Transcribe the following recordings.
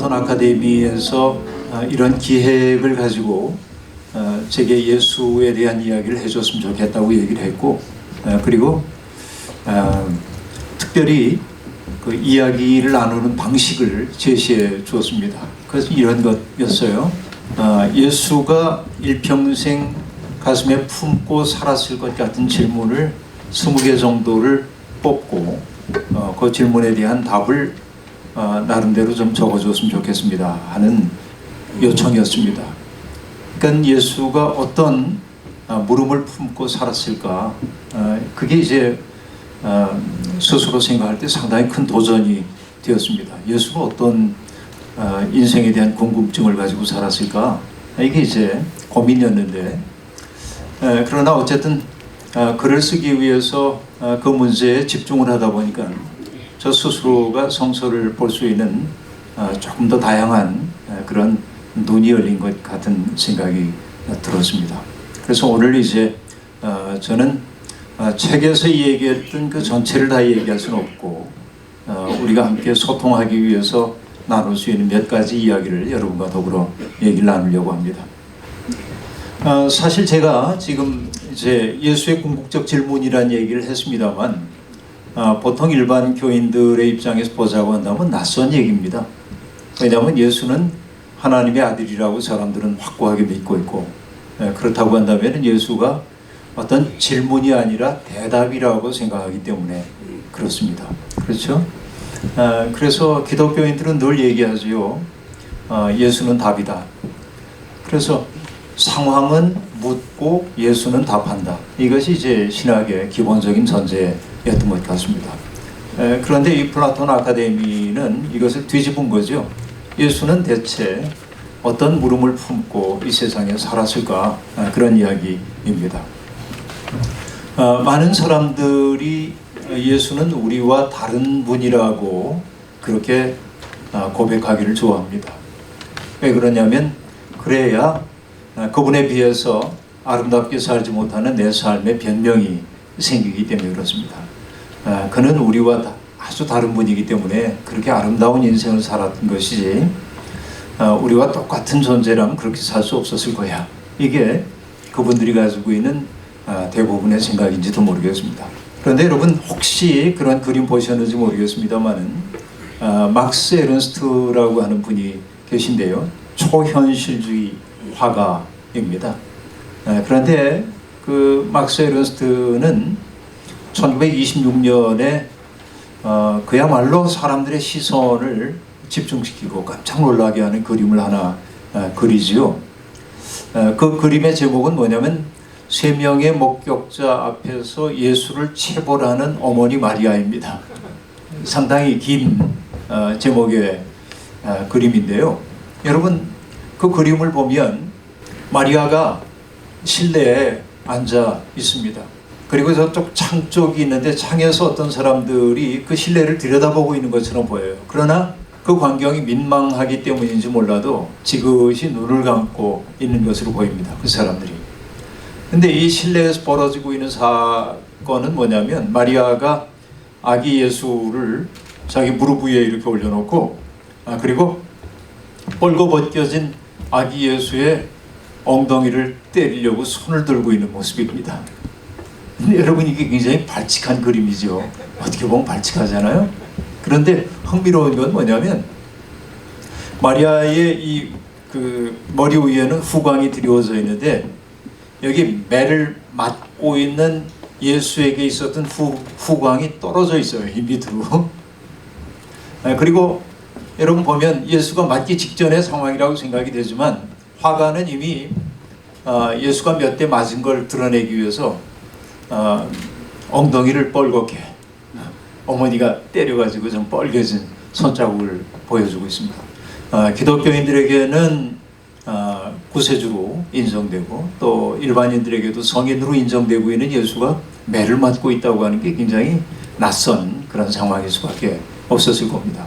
플라톤 아카데미에서 이런 기획을 가지고 제게 예수에 대한 이야기를 해줬으면 좋겠다고 얘기를 했고, 그리고 특별히 그 이야기를 나누는 방식을 제시해 주었습니다. 그래서 이런 것이었어요. 예수가 일평생 가슴에 품고 살았을 것 같은 질문을 20개 정도를 뽑고 그 질문에 대한 답을 나름대로 좀 적어줬으면 좋겠습니다 하는 요청이었습니다. 그러니까 예수가 어떤 물음을 품고 살았을까, 그게 이제 스스로 생각할 때 상당히 큰 도전이 되었습니다. 예수가 어떤 인생에 대한 궁금증을 가지고 살았을까, 이게 이제 고민이었는데, 그러나 어쨌든 글을 쓰기 위해서 그 문제에 집중을 하다 보니까 저 스스로가 성서를 볼 수 있는 조금 더 다양한 그런 눈이 열린 것 같은 생각이 들었습니다. 그래서 오늘 이제 저는 책에서 얘기했던 그 전체를 다 얘기할 수는 없고, 우리가 함께 소통하기 위해서 나눌 수 있는 몇 가지 이야기를 여러분과 더불어 얘기를 나누려고 합니다. 사실 제가 지금 이제 예수의 궁극적 질문이라는 얘기를 했습니다만, 보통 일반 교인들의 입장에서 보자고 한다면 낯선 얘기입니다. 왜냐하면 예수는 하나님의 아들이라고 사람들은 확고하게 믿고 있고, 그렇다고 한다면 예수가 어떤 질문이 아니라 대답이라고 생각하기 때문에 그렇습니다. 그렇죠? 그래서 기독교인들은 늘 얘기하죠. 예수는 답이다. 그래서 상황은 묻고 예수는 답한다. 이것이 이제 신학의 기본적인 전제였던 것 같습니다. 그런데 이 플라톤 아카데미는 이것을 뒤집은 거죠. 예수는 대체 어떤 물음을 품고 이 세상에 살았을까, 그런 이야기입니다. 많은 사람들이 예수는 우리와 다른 분이라고 그렇게 고백하기를 좋아합니다. 왜 그러냐면 그래야 그분에 비해서 아름답게 살지 못하는 내 삶의 변명이 생기기 때문에 그렇습니다. 그는 우리와 아주 다른 분이기 때문에 그렇게 아름다운 인생을 살았던 것이지, 우리와 똑같은 존재라면 그렇게 살 수 없었을 거야. 이게 그분들이 가지고 있는 대부분의 생각인지도 모르겠습니다. 그런데 여러분 혹시 그런 그림 보셨는지 모르겠습니다만은 막스 에른스트라고 하는 분이 계신데요. 초현실주의 화가입니다. 그런데 그 막스 에른스트는 1926년에 그야말로 사람들의 시선을 집중시키고 깜짝 놀라게 하는 그림을 하나 그리지요. 그 그림의 제목은 뭐냐면 3명의 목격자 앞에서 예수를 체벌하는 어머니 마리아입니다. 상당히 긴 제목의 그림인데요. 여러분 그 그림을 보면 마리아가 실내에 앉아 있습니다. 그리고 저쪽 창 쪽이 있는데 창에서 어떤 사람들이 그 실내를 들여다보고 있는 것처럼 보여요. 그러나 그 광경이 민망하기 때문인지 몰라도 지그시 눈을 감고 있는 것으로 보입니다. 그 사람들이. 근데 이 실내에서 벌어지고 있는 사건은 뭐냐면 마리아가 아기 예수를 자기 무릎 위에 이렇게 올려놓고, 그리고 벌거벗겨진 아기 예수의 엉덩이를 때리려고 손을 들고 있는 모습입니다. 근데 여러분 이게 굉장히 발칙한 그림이죠. 어떻게 보면 발칙하잖아요. 그런데 흥미로운 건 뭐냐면 마리아의 이 그 머리 위에는 후광이 드리워져 있는데 여기 매를 맞고 있는 예수에게 있었던 후광이 떨어져 있어요. 이 밑으로. 그리고 여러분 보면 예수가 맞기 직전의 상황이라고 생각이 되지만 화가는 이미 예수가 몇 대 맞은 걸 드러내기 위해서 엉덩이를 뻘겋게 어머니가 때려가지고 좀 뻘개진 손자국을 보여주고 있습니다. 기독교인들에게는 구세주로 인정되고 또 일반인들에게도 성인으로 인정되고 있는 예수가 매를 맞고 있다고 하는 게 굉장히 낯선 그런 상황일 수밖에 없었을 겁니다.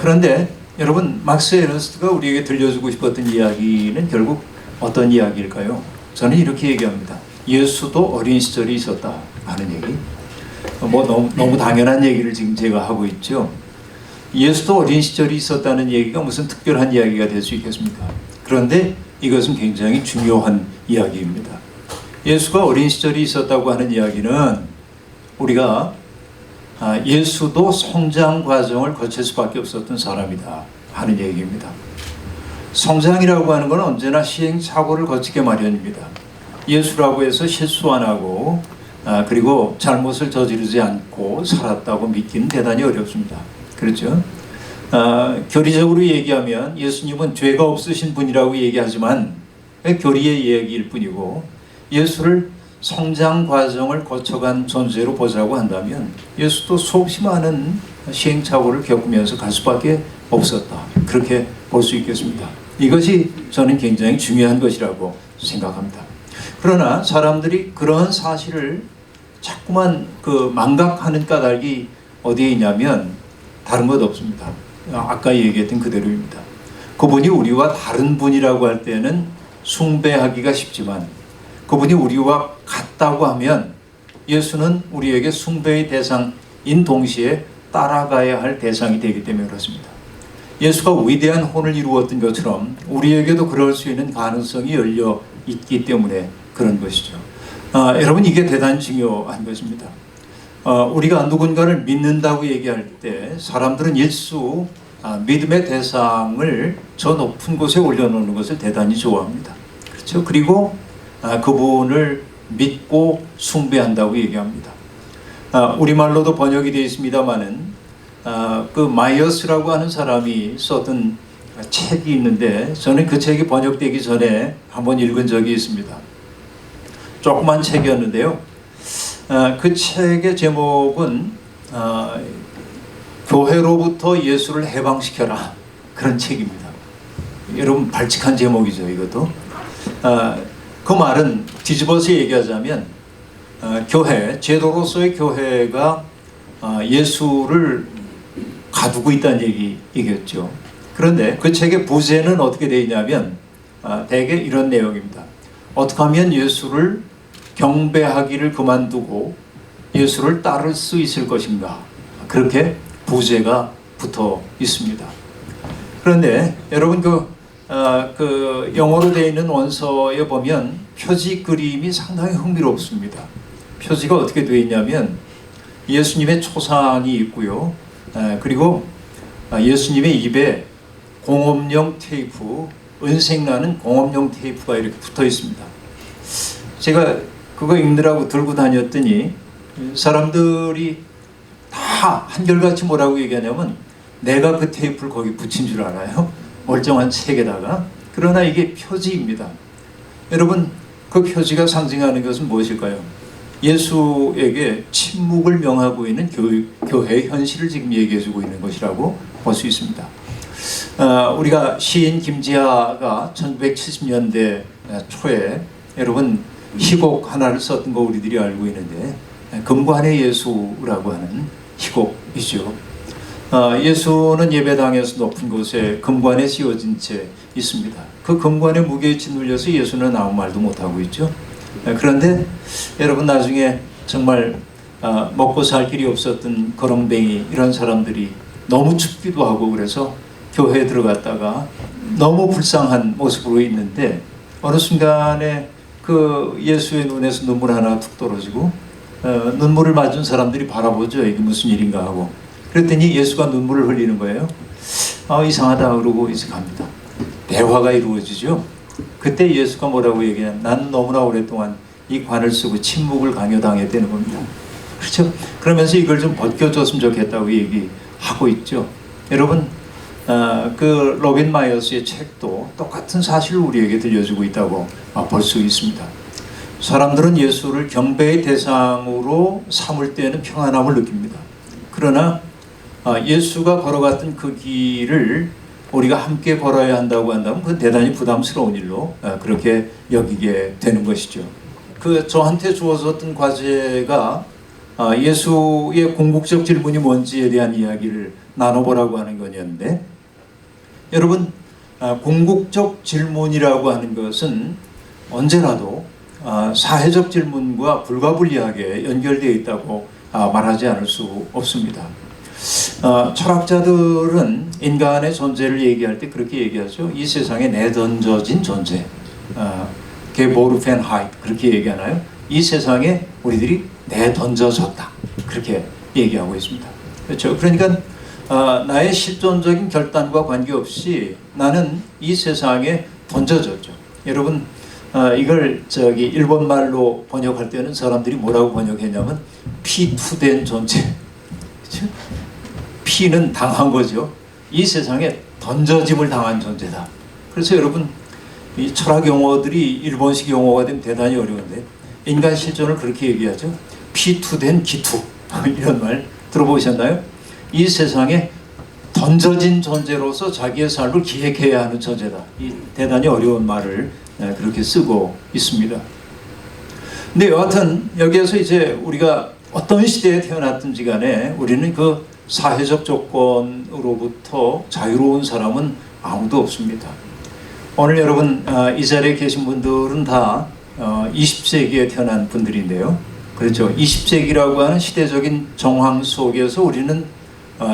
그런데 여러분 막스 에른스트가 우리에게 들려주고 싶었던 이야기는 결국 어떤 이야기일까요? 저는 이렇게 얘기합니다. 예수도 어린 시절이 있었다 하는 얘기. 뭐 너무 당연한 얘기를 지금 제가 하고 있죠. 예수도 어린 시절이 있었다는 얘기가 무슨 특별한 이야기가 될 수 있겠습니까? 그런데 이것은 굉장히 중요한 이야기입니다. 예수가 어린 시절이 있었다고 하는 이야기는 우리가 예수도 성장 과정을 거칠 수밖에 없었던 사람이다 하는 얘기입니다. 성장이라고 하는 건 언제나 시행착오를 거치게 마련입니다. 예수라고 해서 실수 안 하고 그리고 잘못을 저지르지 않고 살았다고 믿기는 대단히 어렵습니다. 그렇죠? 교리적으로 얘기하면 예수님은 죄가 없으신 분이라고 얘기하지만 교리의 이야기일 뿐이고 예수를 성장 과정을 거쳐간 존재로 보자고 한다면 예수도 수없이 많은 시행착오를 겪으면서 갈 수밖에 없었다. 그렇게 볼 수 있겠습니다. 이것이 저는 굉장히 중요한 것이라고 생각합니다. 그러나 사람들이 그런 사실을 자꾸만 망각하는 까닭이 어디에 있냐면 다른 것 없습니다. 아까 얘기했던 그대로입니다. 그분이 우리와 다른 분이라고 할 때는 숭배하기가 쉽지만 그분이 우리와 같다고 하면 예수는 우리에게 숭배의 대상인 동시에 따라가야 할 대상이 되기 때문에 그렇습니다. 예수가 위대한 혼을 이루었던 것처럼 우리에게도 그럴 수 있는 가능성이 열려 있기 때문에 그런 것이죠. 여러분 이게 대단히 중요한 것입니다. 우리가 누군가를 믿는다고 얘기할 때 사람들은 일수 믿음의 대상을 저 높은 곳에 올려놓는 것을 대단히 좋아합니다. 그렇죠? 그리고 그분을 믿고 숭배한다고 얘기합니다. 우리말로도 번역이 되어 있습니다마는 그 마이어스라고 하는 사람이 썼던 책이 있는데 저는 그 책이 번역되기 전에 한번 읽은 적이 있습니다. 조그만 책이었는데요. 그 책의 제목은 교회로부터 예수를 해방시켜라 그런 책입니다. 여러분 발칙한 제목이죠 이것도. 그 말은 뒤집어서 얘기하자면 교회, 제도로서의 교회가 예수를 가두고 있다는 얘기겠죠. 그런데 그 책의 부제는 어떻게 되어 있냐면 대개 이런 내용입니다. 어떻게 하면 예수를 경배하기를 그만두고 예수를 따를 수 있을 것인가, 그렇게 부제가 붙어 있습니다. 그런데 여러분 그 영어로 되어 있는 원서에 보면 표지 그림이 상당히 흥미롭습니다. 표지가 어떻게 되어 있냐면 예수님의 초상이 있고요. 그리고 예수님의 입에 공업용 테이프, 은색나는 공업용 테이프가 이렇게 붙어 있습니다. 제가 그거 읽느라고 들고 다녔더니 사람들이 다 한결같이 뭐라고 얘기하냐면 내가 그 테이프를 거기 붙인 줄 알아요. 멀쩡한 책에다가. 그러나 이게 표지입니다. 여러분 그 표지가 상징하는 것은 무엇일까요? 예수에게 침묵을 명하고 있는 교회의 현실을 지금 얘기해주고 있는 것이라고 볼 수 있습니다. 우리가 시인 김지아가 1970년대 초에 여러분 희곡 하나를 썼던 거 우리들이 알고 있는데 금관의 예수라고 하는 희곡이죠. 예수는 예배당에서 높은 곳에 금관에 씌워진 채 있습니다. 그 금관의 무게에 짓눌려서 예수는 아무 말도 못하고 있죠. 그런데 여러분 나중에 정말 먹고 살 길이 없었던 거렁뱅이 이런 사람들이 너무 춥기도 하고 그래서 교회에 들어갔다가 너무 불쌍한 모습으로 있는데 어느 순간에 그 예수의 눈에서 눈물 하나 툭 떨어지고 눈물을 맞은 사람들이 바라보죠. 이게 무슨 일인가 하고. 그랬더니 예수가 눈물을 흘리는 거예요. 이상하다 그러고 이제 갑니다. 대화가 이루어지죠. 그때 예수가 뭐라고 얘기하냐. 난 너무나 오랫동안 이 관을 쓰고 침묵을 강요당했다는 겁니다. 그렇죠? 그러면서 이걸 좀 벗겨줬으면 좋겠다고 얘기하고 있죠. 여러분 그 로빈 마이어스의 책도 똑같은 사실을 우리에게 들려주고 있다고 볼 수 있습니다. 사람들은 예수를 경배의 대상으로 삼을 때는 평안함을 느낍니다. 그러나 예수가 걸어갔던 그 길을 우리가 함께 걸어야 한다고 한다면 그건 대단히 부담스러운 일로 그렇게 여기게 되는 것이죠. 저한테 주어졌던 과제가 예수의 궁극적 질문이 뭔지에 대한 이야기를 나눠보라고 하는 거였는데 여러분 궁극적 질문이라고 하는 것은 언제라도 사회적 질문과 불가분리하게 연결되어 있다고 말하지 않을 수 없습니다. 철학자들은 인간의 존재를 얘기할 때 그렇게 얘기하죠. 이 세상에 내던져진 존재, 게보르펜하이트 그렇게 얘기하나요? 이 세상에 우리들이 내던져졌다 그렇게 얘기하고 있습니다. 그렇죠? 그러니까 나의 실존적인 결단과 관계없이 나는 이 세상에 던져졌죠. 여러분 이걸 일본 말로 번역할 때는 사람들이 뭐라고 번역했냐면 피투된 존재. 그렇죠? 피는 당한 거죠. 이 세상에 던져짐을 당한 존재다. 그래서 여러분 이 철학 용어들이 일본식 용어가 되면 대단히 어려운데 인간 실존을 그렇게 얘기하죠. 피투된 기투 이런 말 들어보셨나요? 이 세상에 던져진 존재로서 자기의 삶을 기획해야 하는 존재다. 이 대단히 어려운 말을 그렇게 쓰고 있습니다. 근데 여하튼 여기에서 이제 우리가 어떤 시대에 태어났든지 간에 우리는 그 사회적 조건으로부터 자유로운 사람은 아무도 없습니다. 오늘 여러분 이 자리에 계신 분들은 다 20세기에 태어난 분들인데요. 그렇죠. 20세기라고 하는 시대적인 정황 속에서 우리는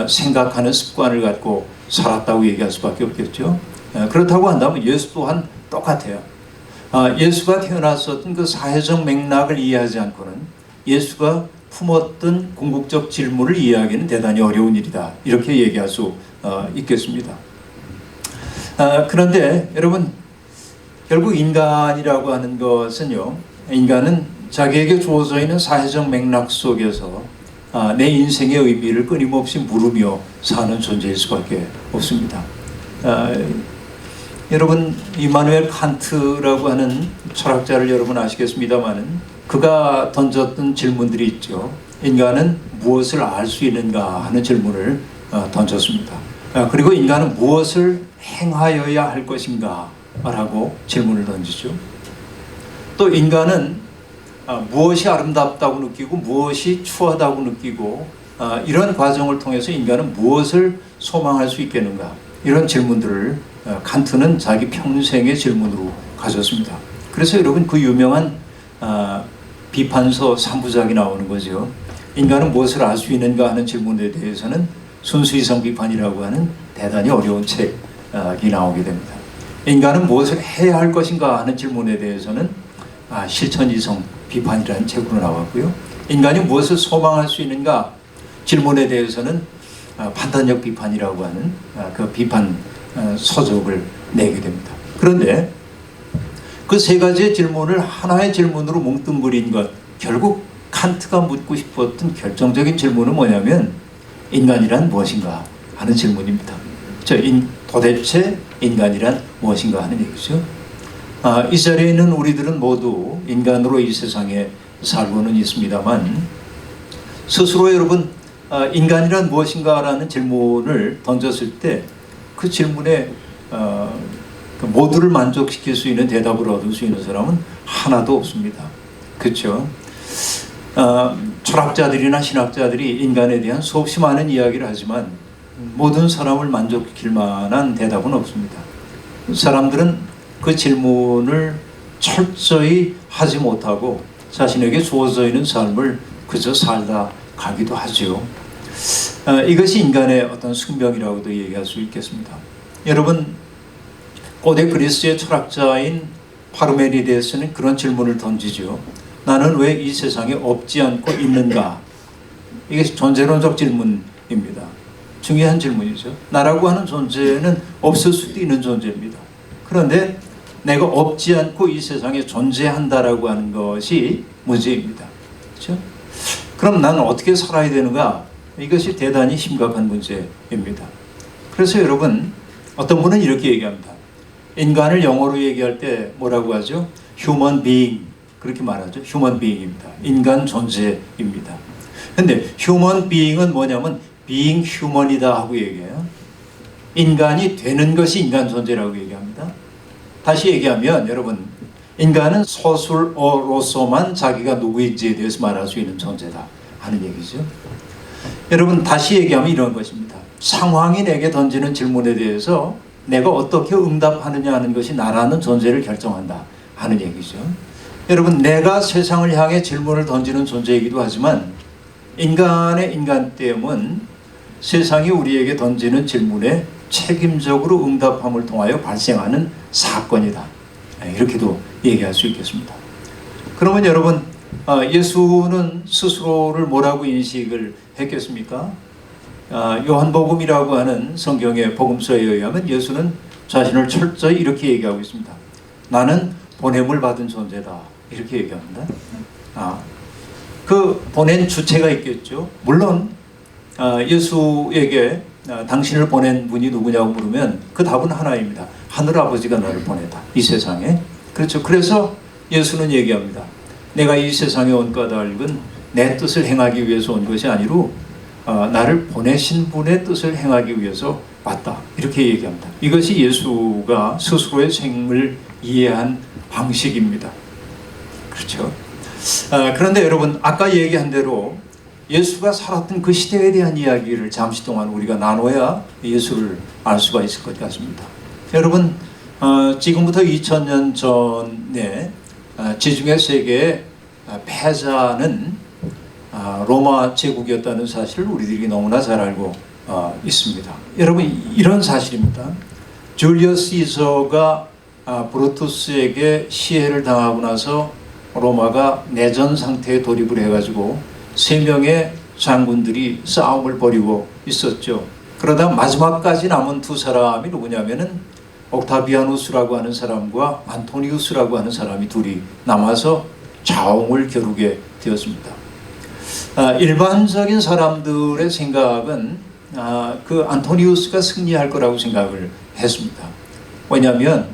생각하는 습관을 갖고 살았다고 얘기할 수밖에 없겠죠. 그렇다고 한다면 예수 또한 똑같아요. 예수가 태어났었던 그 사회적 맥락을 이해하지 않고는 예수가 품었던 궁극적 질문을 이해하기는 대단히 어려운 일이다. 이렇게 얘기할 수 있겠습니다. 그런데 여러분 결국 인간이라고 하는 것은요. 인간은 자기에게 주어져 있는 사회적 맥락 속에서 내 인생의 의미를 끊임없이 물으며 사는 존재일 수밖에 없습니다. 여러분 이마누엘 칸트라고 하는 철학자를 여러분 아시겠습니다마는 그가 던졌던 질문들이 있죠. 인간은 무엇을 알 수 있는가 하는 질문을 던졌습니다. 그리고 인간은 무엇을 행하여야 할 것인가 라고 질문을 던지죠. 또 인간은 무엇이 아름답다고 느끼고 무엇이 추하다고 느끼고 이런 과정을 통해서 인간은 무엇을 소망할 수 있겠는가 이런 질문들을 칸트는 자기 평생의 질문으로 가졌습니다. 그래서 여러분 그 유명한 비판서 3부작이 나오는 거죠. 인간은 무엇을 알 수 있는가 하는 질문에 대해서는 순수이성 비판이라고 하는 대단히 어려운 책이 나오게 됩니다. 인간은 무엇을 해야 할 것인가 하는 질문에 대해서는 실천이성 비판이라는 책으로 나왔고요. 인간이 무엇을 소망할 수 있는가 질문에 대해서는 판단력 비판이라고 하는 그 비판 서적을 내게 됩니다. 그런데 그 세 가지의 질문을 하나의 질문으로 뭉뚱그린 것, 결국 칸트가 묻고 싶었던 결정적인 질문은 뭐냐면 인간이란 무엇인가 하는 질문입니다. 도대체 인간이란 무엇인가 하는 얘기죠. 이 자리에 있는 우리들은 모두 인간으로 이 세상에 살고는 있습니다만 스스로 여러분 인간이란 무엇인가라는 질문을 던졌을 때 그 질문에 모두를 만족시킬 수 있는 대답을 얻을 수 있는 사람은 하나도 없습니다. 그렇죠? 철학자들이나 신학자들이 인간에 대한 수없이 많은 이야기를 하지만 모든 사람을 만족시킬 만한 대답은 없습니다. 사람들은 그 질문을 철저히 하지 못하고 자신에게 주어져 있는 삶을 그저 살다 가기도 하죠. 이것이 인간의 어떤 숙명이라고도 얘기할 수 있겠습니다. 여러분 고대 그리스의 철학자인 파르메니데스는 그런 질문을 던지죠. 나는 왜 이 세상에 없지 않고 있는가? 이게 존재론적 질문입니다. 중요한 질문이죠. 나라고 하는 존재는 없을 수도 있는 존재입니다. 그런데 내가 없지 않고 이 세상에 존재한다라고 하는 것이 문제입니다. 그렇죠? 그럼 나는 어떻게 살아야 되는가? 이것이 대단히 심각한 문제입니다. 그래서 여러분 어떤 분은 이렇게 얘기합니다. 인간을 영어로 얘기할 때 뭐라고 하죠? human being 그렇게 말하죠. human being입니다. 인간 존재입니다. 그런데 human being은 뭐냐면 being human이다 하고 얘기해요. 인간이 되는 것이 인간 존재라고 얘기합니다. 다시 얘기하면 여러분 인간은 서술어로서만 자기가 누구인지에 대해서 말할 수 있는 존재다 하는 얘기죠. 여러분 다시 얘기하면 이런 것입니다. 상황이 내게 던지는 질문에 대해서 내가 어떻게 응답하느냐 하는 것이 나라는 존재를 결정한다 하는 얘기죠. 여러분 내가 세상을 향해 질문을 던지는 존재이기도 하지만 인간의 인간됨은 세상이 우리에게 던지는 질문에 책임적으로 응답함을 통하여 발생하는 사건이다. 이렇게도 얘기할 수 있겠습니다. 그러면 여러분, 예수는 스스로를 뭐라고 인식을 했겠습니까? 요한복음이라고 하는 성경의 복음서에 의하면 예수는 자신을 철저히 이렇게 얘기하고 있습니다. 나는 보냄을 받은 존재다. 이렇게 얘기합니다. 그 보낸 주체가 있겠죠. 물론 예수에게 당신을 보낸 분이 누구냐고 물으면 그 답은 하나입니다. 하늘아버지가 나를 보내다. 이 세상에. 그렇죠. 그래서 예수는 얘기합니다. 내가 이 세상에 온 까닭은 내 뜻을 행하기 위해서 온 것이 아니로 나를 보내신 분의 뜻을 행하기 위해서 왔다. 이렇게 얘기합니다. 이것이 예수가 스스로의 생을 이해한 방식입니다. 그렇죠. 그런데 여러분, 아까 얘기한 대로 예수가 살았던 그 시대에 대한 이야기를 잠시 동안 우리가 나눠야 예수를 알 수가 있을 것 같습니다. 여러분, 지금부터 2000년 전에 지중해 세계의 패자는 로마 제국이었다는 사실을 우리들이 너무나 잘 알고 있습니다. 여러분, 이런 사실입니다. 줄리어스 시저가 브루투스에게 시해를 당하고 나서 로마가 내전 상태에 돌입을 해가지고 3명의 장군들이 싸움을 벌이고 있었죠. 그러다 마지막까지 남은 두 사람이 누구냐면은 옥타비아누스라고 하는 사람과 안토니우스라고 하는 사람이 둘이 남아서 자웅을 겨루게 되었습니다. 일반적인 사람들의 생각은 그 안토니우스가 승리할 거라고 생각을 했습니다. 왜냐하면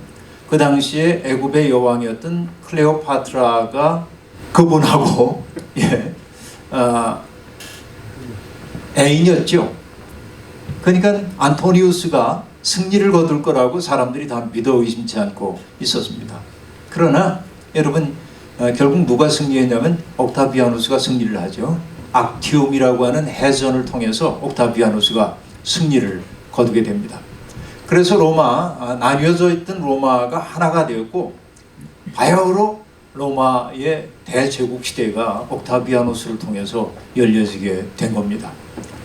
그 당시에 애굽의 여왕이었던 클레오파트라가 그분하고 애인이었죠. 그러니까 안토니우스가 승리를 거둘 거라고 사람들이 다 믿어 의심치 않고 있었습니다. 그러나 여러분, 결국 누가 승리했냐면 옥타비아누스가 승리를 하죠. 악티움이라고 하는 해전을 통해서 옥타비아누스가 승리를 거두게 됩니다. 그래서 나뉘어져 있던 로마가 하나가 되었고, 바야흐로 로마의 대제국 시대가 옥타비아누스를 통해서 열려지게 된 겁니다.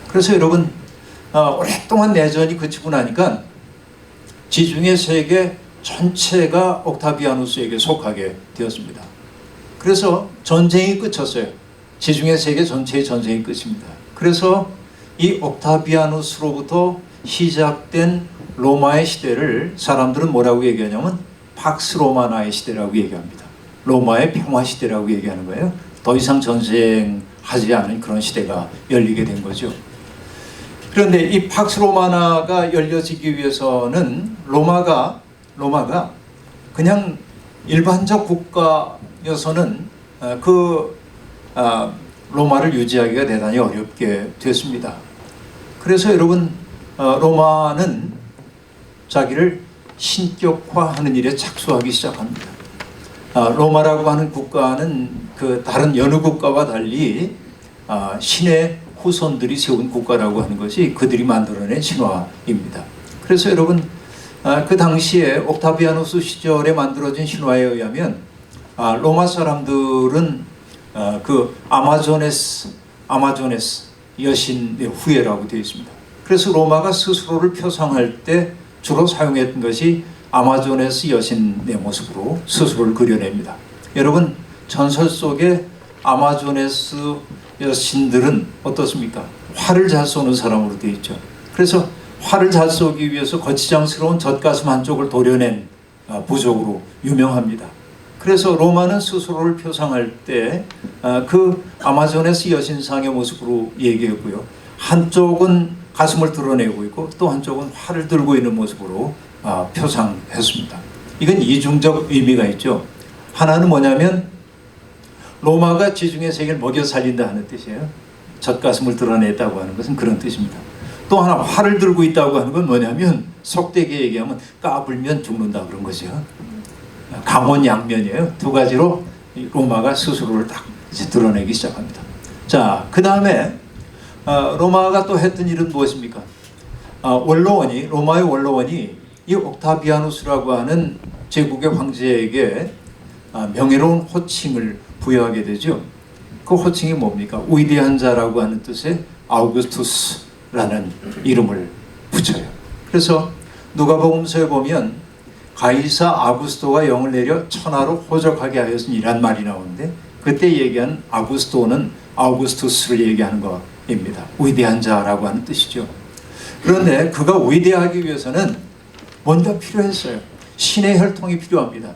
그래서 여러분, 오랫동안 내전이 그치고 나니까 지중해 세계 전체가 옥타비아누스에게 속하게 되었습니다. 그래서 전쟁이 끝쳤어요. 지중해 세계 전체의 전쟁이 끝입니다. 그래서 이 옥타비아누스로부터 시작된 로마의 시대를 사람들은 뭐라고 얘기하냐면 팍스 로마나의 시대라고 얘기합니다. 로마의 평화 시대라고 얘기하는 거예요. 더 이상 전쟁하지 않은 그런 시대가 열리게 된 거죠. 그런데 이 팍스 로마나가 열려지기 위해서는 로마가 그냥 일반적 국가여서는 로마를 유지하기가 대단히 어렵게 됐습니다. 그래서 여러분, 로마는 자기를 신격화하는 일에 착수하기 시작합니다. 로마라고 하는 국가는 그 다른 여느 국가와 달리 신의 후손들이 세운 국가라고 하는 것이 그들이 만들어낸 신화입니다. 그래서 여러분, 그 당시에 옥타비아누스 시절에 만들어진 신화에 의하면 로마 사람들은 그 아마조네스 여신의 후예라고 되어 있습니다. 그래서 로마가 스스로를 표상할 때 주로 사용했던 것이 아마조네스 여신의 모습으로 스스로를 그려냅니다. 여러분, 전설 속에 아마조네스 여신들은 어떻습니까? 활을 잘 쏘는 사람으로 되어 있죠. 그래서 활을 잘 쏘기 위해서 거치장스러운 젖가슴 한쪽을 도려낸 부족으로 유명합니다. 그래서 로마는 스스로를 표상할 때 그 아마조네스 여신상의 모습으로 얘기했고요. 한쪽은 가슴을 드러내고 있고 또 한쪽은 활을 들고 있는 모습으로 표상했습니다. 이건 이중적 의미가 있죠. 하나는 뭐냐면 로마가 지중해 세계를 먹여 살린다 하는 뜻이에요. 젖가슴을 드러냈다고 하는 것은 그런 뜻입니다. 또 하나, 활을 들고 있다고 하는 건 뭐냐면 속되게 얘기하면 까불면 죽는다 그런 거죠. 강원양면이에요. 두 가지로 로마가 스스로를 딱 이제 드러내기 시작합니다. 자, 그 다음에 로마가 또 했던 일은 무엇입니까? 로마의 원로원이 이 옥타비아누스라고 하는 제국의 황제에게 명예로운 호칭을 부여하게 되죠. 그 호칭이 뭡니까? 위대한 자라고 하는 뜻의 아우구스투스 라는 이름을 붙여요. 그래서 누가복음서에 보면 가이사 아구스토가 영을 내려 천하로 호적하게 하였으니란 말이 나오는데, 그때 얘기한 아구스토는 아우구스투스를 얘기하는 것입니다. 위대한 자라고 하는 뜻이죠. 그런데 그가 위대하기 위해서는 뭔가 필요했어요. 신의 혈통이 필요합니다.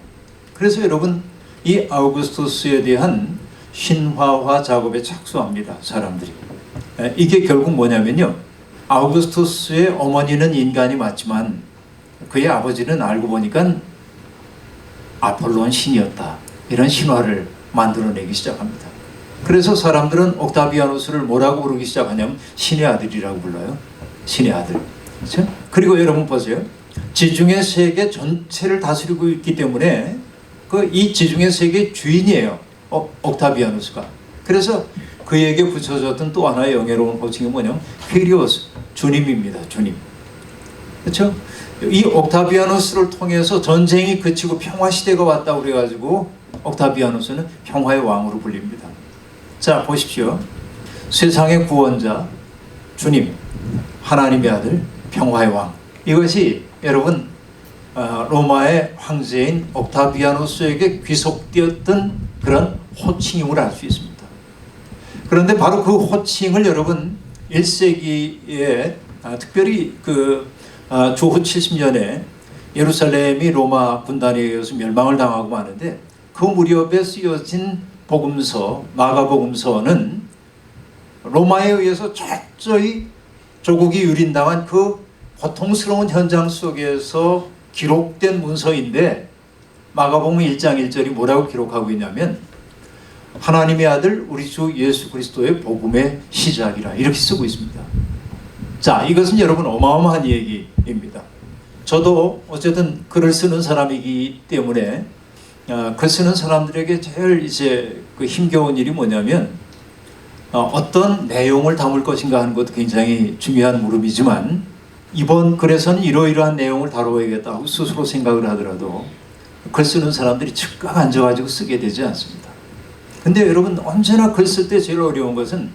그래서 여러분, 이 아우구스투스에 대한 신화화 작업에 착수합니다. 사람들이. 이게 결국 뭐냐면요, 아우구스투스의 어머니는 인간이 맞지만 그의 아버지는 알고 보니까 아폴론 신이었다, 이런 신화를 만들어내기 시작합니다. 그래서 사람들은 옥타비아누스를 뭐라고 부르기 시작하냐면 신의 아들이라고 불러요. 신의 아들. 그렇죠? 그리고 여러분 보세요. 지중해 세계 전체를 다스리고 있기 때문에 이 지중해 세계의 주인이에요. 옥타비아누스가. 그래서 그에게 붙여졌던 또 하나의 영예로운 호칭이 뭐냐면 퀴리오스, 주님입니다. 주님. 그렇죠? 이 옥타비아누스를 통해서 전쟁이 그치고 평화시대가 왔다고 그래가지고 옥타비아누스는 평화의 왕으로 불립니다. 자, 보십시오. 세상의 구원자, 주님, 하나님의 아들, 평화의 왕. 이것이 여러분 로마의 황제인 옥타비아누스에게 귀속되었던 그런 호칭임을 알 수 있습니다. 그런데 바로 그 호칭을 여러분 1세기에 특별히 주후 70년에 예루살렘이 로마 군단에 의해서 멸망을 당하고 마는데, 그 무렵에 쓰여진 복음서, 마가복음서는 로마에 의해서 철저히 조국이 유린당한 그 고통스러운 현장 속에서 기록된 문서인데, 마가복음 1장 1절이 뭐라고 기록하고 있냐면 하나님의 아들 우리 주 예수 그리스도의 복음의 시작이라, 이렇게 쓰고 있습니다. 자, 이것은 여러분 어마어마한 얘기입니다. 저도 어쨌든 글을 쓰는 사람이기 때문에 글 쓰는 사람들에게 제일 이제 힘겨운 일이 뭐냐면 어떤 내용을 담을 것인가 하는 것도 굉장히 중요한 물음이지만, 이번 글에서는 이러이러한 내용을 다뤄야겠다고 스스로 생각을 하더라도 글 쓰는 사람들이 즉각 앉아가지고 쓰게 되지 않습니다. 근데 여러분, 언제나 글 쓸 때 제일 어려운 것은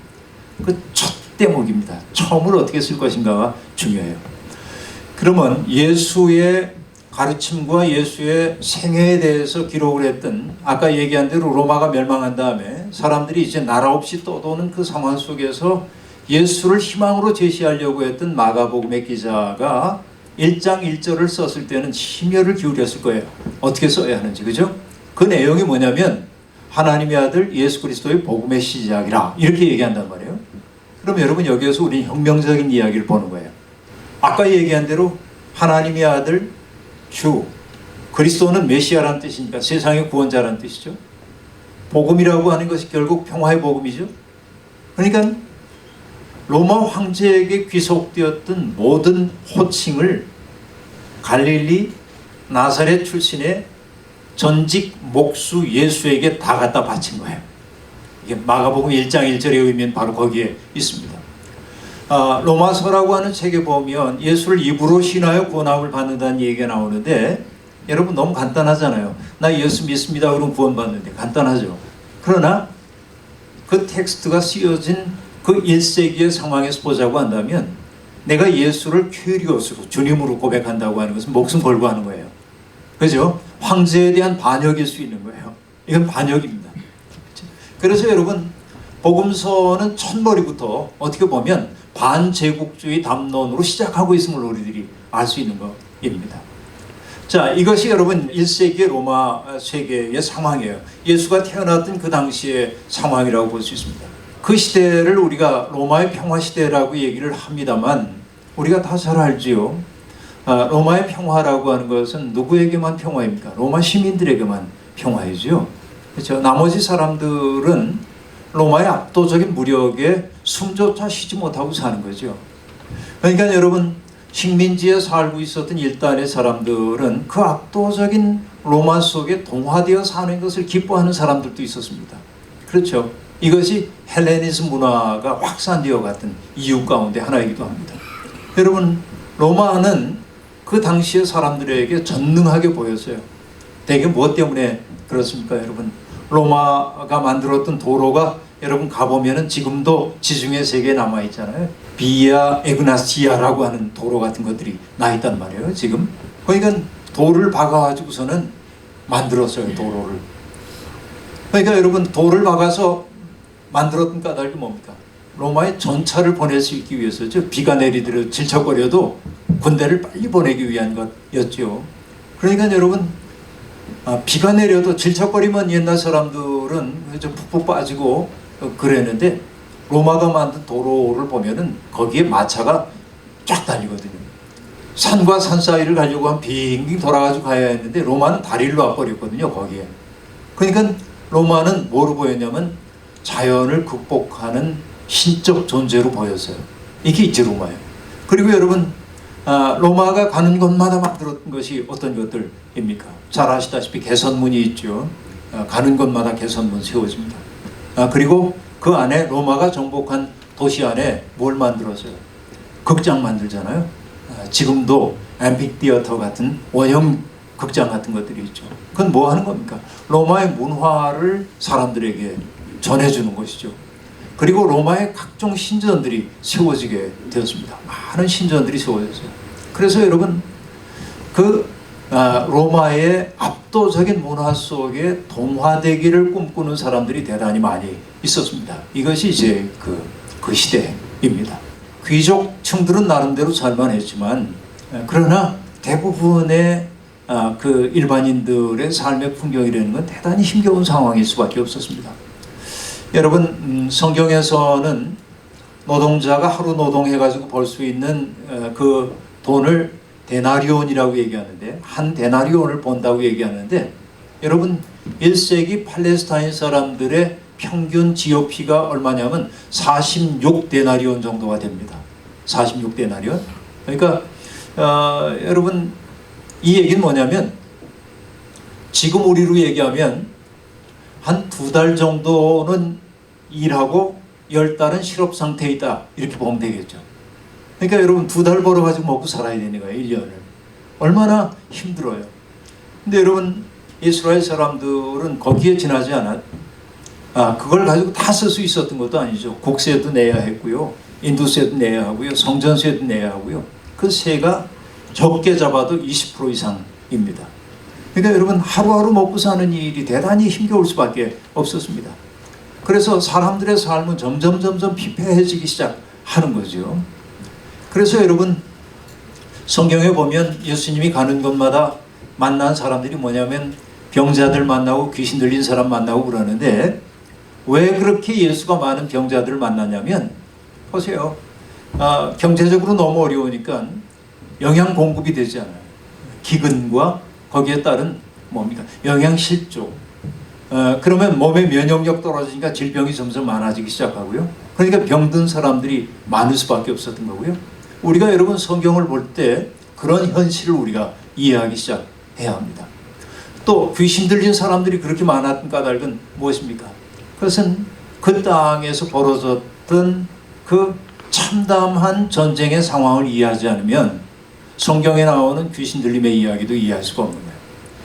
그 첫 대목입니다. 처음을 어떻게 쓸 것인가가 중요해요. 그러면 예수의 가르침과 예수의 생애에 대해서 기록을 했던, 아까 얘기한 대로 로마가 멸망한 다음에 사람들이 이제 나라 없이 떠도는 그 상황 속에서 예수를 희망으로 제시하려고 했던 마가복음의 기자가 1장 1절을 썼을 때는 심혈을 기울였을 거예요. 어떻게 써야 하는지. 그죠? 그 내용이 뭐냐면 하나님의 아들 예수 그리스도의 복음의 시작이라, 이렇게 얘기한단 말이에요. 그럼 여러분, 여기에서 우리는 혁명적인 이야기를 보는 거예요. 아까 얘기한 대로 하나님의 아들 주 그리스도는 메시아라는 뜻이니까 세상의 구원자라는 뜻이죠. 복음이라고 하는 것이 결국 평화의 복음이죠. 그러니까 로마 황제에게 귀속되었던 모든 호칭을 갈릴리 나사렛 출신의 전직 목수 예수에게 다 갖다 바친 거예요. 이게 마가복음 1장 1절의 의미는 바로 거기에 있습니다. 로마서라고 하는 책에 보면 예수를 입으로 신하여 구원함을 받는다는 얘기가 나오는데, 여러분 너무 간단하잖아요. 나 예수 믿습니다 그럼 구원받는데 간단하죠. 그러나 그 텍스트가 쓰여진 그 1세기의 상황에서 보자고 한다면, 내가 예수를 퀴리오스로, 주님으로 고백한다고 하는 것은 목숨 걸고 하는 거예요. 그죠? 황제에 대한 반역일 수 있는 거예요. 이건 반역입니다. 그래서 여러분, 복음서는 첫머리부터 어떻게 보면 반제국주의 담론으로 시작하고 있음을 우리들이 알 수 있는 것입니다. 자, 이것이 여러분 1세기의 로마 세계의 상황이에요. 예수가 태어났던 그 당시의 상황이라고 볼 수 있습니다. 그 시대를 우리가 로마의 평화시대라고 얘기를 합니다만, 우리가 다 잘 알지요. 로마의 평화라고 하는 것은 누구에게만 평화입니까? 로마 시민들에게만 평화이죠. 그렇죠? 나머지 사람들은 로마의 압도적인 무력에 숨조차 쉬지 못하고 사는 거죠. 그러니까 여러분, 식민지에 살고 있었던 일단의 사람들은 그 압도적인 로마 속에 동화되어 사는 것을 기뻐하는 사람들도 있었습니다. 그렇죠? 이것이 헬레니즘 문화가 확산되어 갔던 이유 가운데 하나이기도 합니다. 여러분, 로마는 그 당시의 사람들에게 전능하게 보였어요. 대개 무엇 때문에 그렇습니까, 여러분? 로마가 만들었던 도로가 여러분 가보면은 지금도 지중해 세계에 남아 있잖아요. 비아 에그나시아라고 하는 도로 같은 것들이 나 있단 말이에요. 지금 그러니까 돌을 박아가지고서는 만들었어요. 도로를. 그러니까 여러분 돌을 박아서 만들었던 까닭이 뭡니까? 로마에 전차를 보낼 수 있기 위해서죠. 비가 내리더라도 질척거려도 군대를 빨리 보내기 위한 것이었죠. 그러니까 여러분 비가 내려도 질척거리면 옛날 사람들은 좀 푹푹 빠지고 그랬는데 로마가 만든 도로를 보면은 거기에 마차가 쫙 달리거든요. 산과 산 사이를 가려고 하면 빙빙 돌아가지고 가야 했는데 로마는 다리를 놔버렸거든요. 거기에. 그러니까 로마는 뭐로 보였냐면 자연을 극복하는 신적 존재로 보였어요. 이게 이제 로마예요. 그리고 여러분 로마가 가는 곳마다 만들었던 것이 어떤 것들입니까? 잘 아시다시피 개선문이 있죠. 가는 곳마다 개선문 세워집니다. 그리고 그 안에 로마가 정복한 도시 안에 뭘 만들었어요? 극장 만들잖아요. 지금도 앰피티어터 같은 원형 극장 같은 것들이 있죠. 그건 뭐 하는 겁니까? 로마의 문화를 사람들에게 전해주는 것이죠. 그리고 로마의 각종 신전들이 세워지게 되었습니다. 많은 신전들이 세워졌어요. 그래서 여러분 로마의 압도적인 문화 속에 동화되기를 꿈꾸는 사람들이 대단히 많이 있었습니다. 이것이 이제 그 시대입니다. 귀족층들은 나름대로 살만했지만 그러나 대부분의 그 일반인들의 삶의 풍경이라는 건 대단히 힘겨운 상황일 수밖에 없었습니다. 여러분 성경에서는 노동자가 하루 노동해가지고 벌 수 있는 그 돈을 데나리온이라고 얘기하는데 한 데나리온을 번다고 얘기하는데 여러분 1세기 팔레스타인 사람들의 평균 GOP가 얼마냐면 46데나리온 정도가 됩니다. 46데나리온. 그러니까 여러분 이 얘기는 뭐냐면 지금 우리로 얘기하면 한 2달 정도는 일하고 10달은 실업 상태에 있다 이렇게 보면 되겠죠. 그러니까 여러분 2달 벌어가지고 먹고 살아야 되는 거예요. 1년을. 얼마나 힘들어요. 근데 여러분 이스라엘 사람들은 거기에 지나지 않았 그걸 가지고 다 쓸 수 있었던 것도 아니죠. 국세도 내야 했고요. 인도세도 내야 하고요. 성전세도 내야 하고요. 그 세가 적게 잡아도 20% 이상입니다. 그러니까 여러분 하루하루 먹고 사는 일이 대단히 힘겨울 수밖에 없었습니다. 그래서 사람들의 삶은 점점 피폐해지기 시작하는 거죠. 그래서 여러분 성경에 보면 예수님이 가는 곳마다 만난 사람들이 뭐냐면 병자들 만나고 귀신 들린 사람 만나고 그러는데 왜 그렇게 예수가 많은 병자들을 만나냐면 보세요. 경제적으로 너무 어려우니까 영양 공급이 되지 않아요. 기근과 거기에 따른 뭡니까? 영양실조. 그러면 몸의 면역력 떨어지니까 질병이 점점 많아지기 시작하고요. 그러니까 병든 사람들이 많을 수밖에 없었던 거고요. 우리가 여러분 성경을 볼 때 그런 현실을 우리가 이해하기 시작해야 합니다. 또 귀신 들린 사람들이 그렇게 많았던 까닭은 무엇입니까? 그것은 그 땅에서 벌어졌던 그 참담한 전쟁의 상황을 이해하지 않으면 성경에 나오는 귀신 들림의 이야기도 이해할 수가 없는 거예요.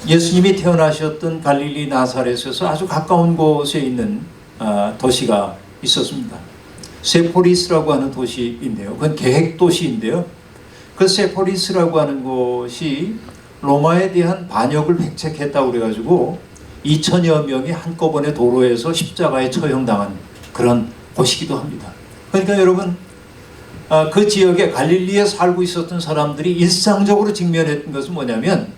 예수님이 태어나셨던 갈릴리 나사렛에서 아주 가까운 곳에 있는 도시가 있었습니다. 세포리스라고 하는 도시인데요. 그건 계획도시인데요. 그 세포리스라고 하는 곳이 로마에 대한 반역을 획책했다고 그래가지고 2천여 명이 한꺼번에 도로에서 십자가에 처형당한 그런 곳이기도 합니다. 그러니까 여러분 그 지역에 갈릴리에 살고 있었던 사람들이 일상적으로 직면했던 것은 뭐냐면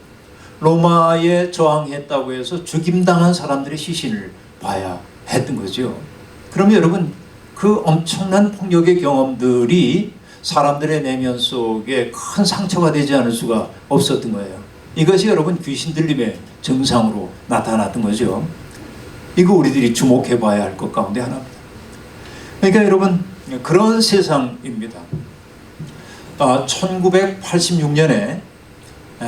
로마에 저항했다고 해서 죽임당한 사람들의 시신을 봐야 했던 거죠. 그러면 여러분 그 엄청난 폭력의 경험들이 사람들의 내면 속에 큰 상처가 되지 않을 수가 없었던 거예요. 이것이 여러분 귀신 들림의 증상으로 나타났던 거죠. 이거 우리들이 주목해 봐야 할 것 가운데 하나입니다. 그러니까 여러분 그런 세상입니다. 1986년에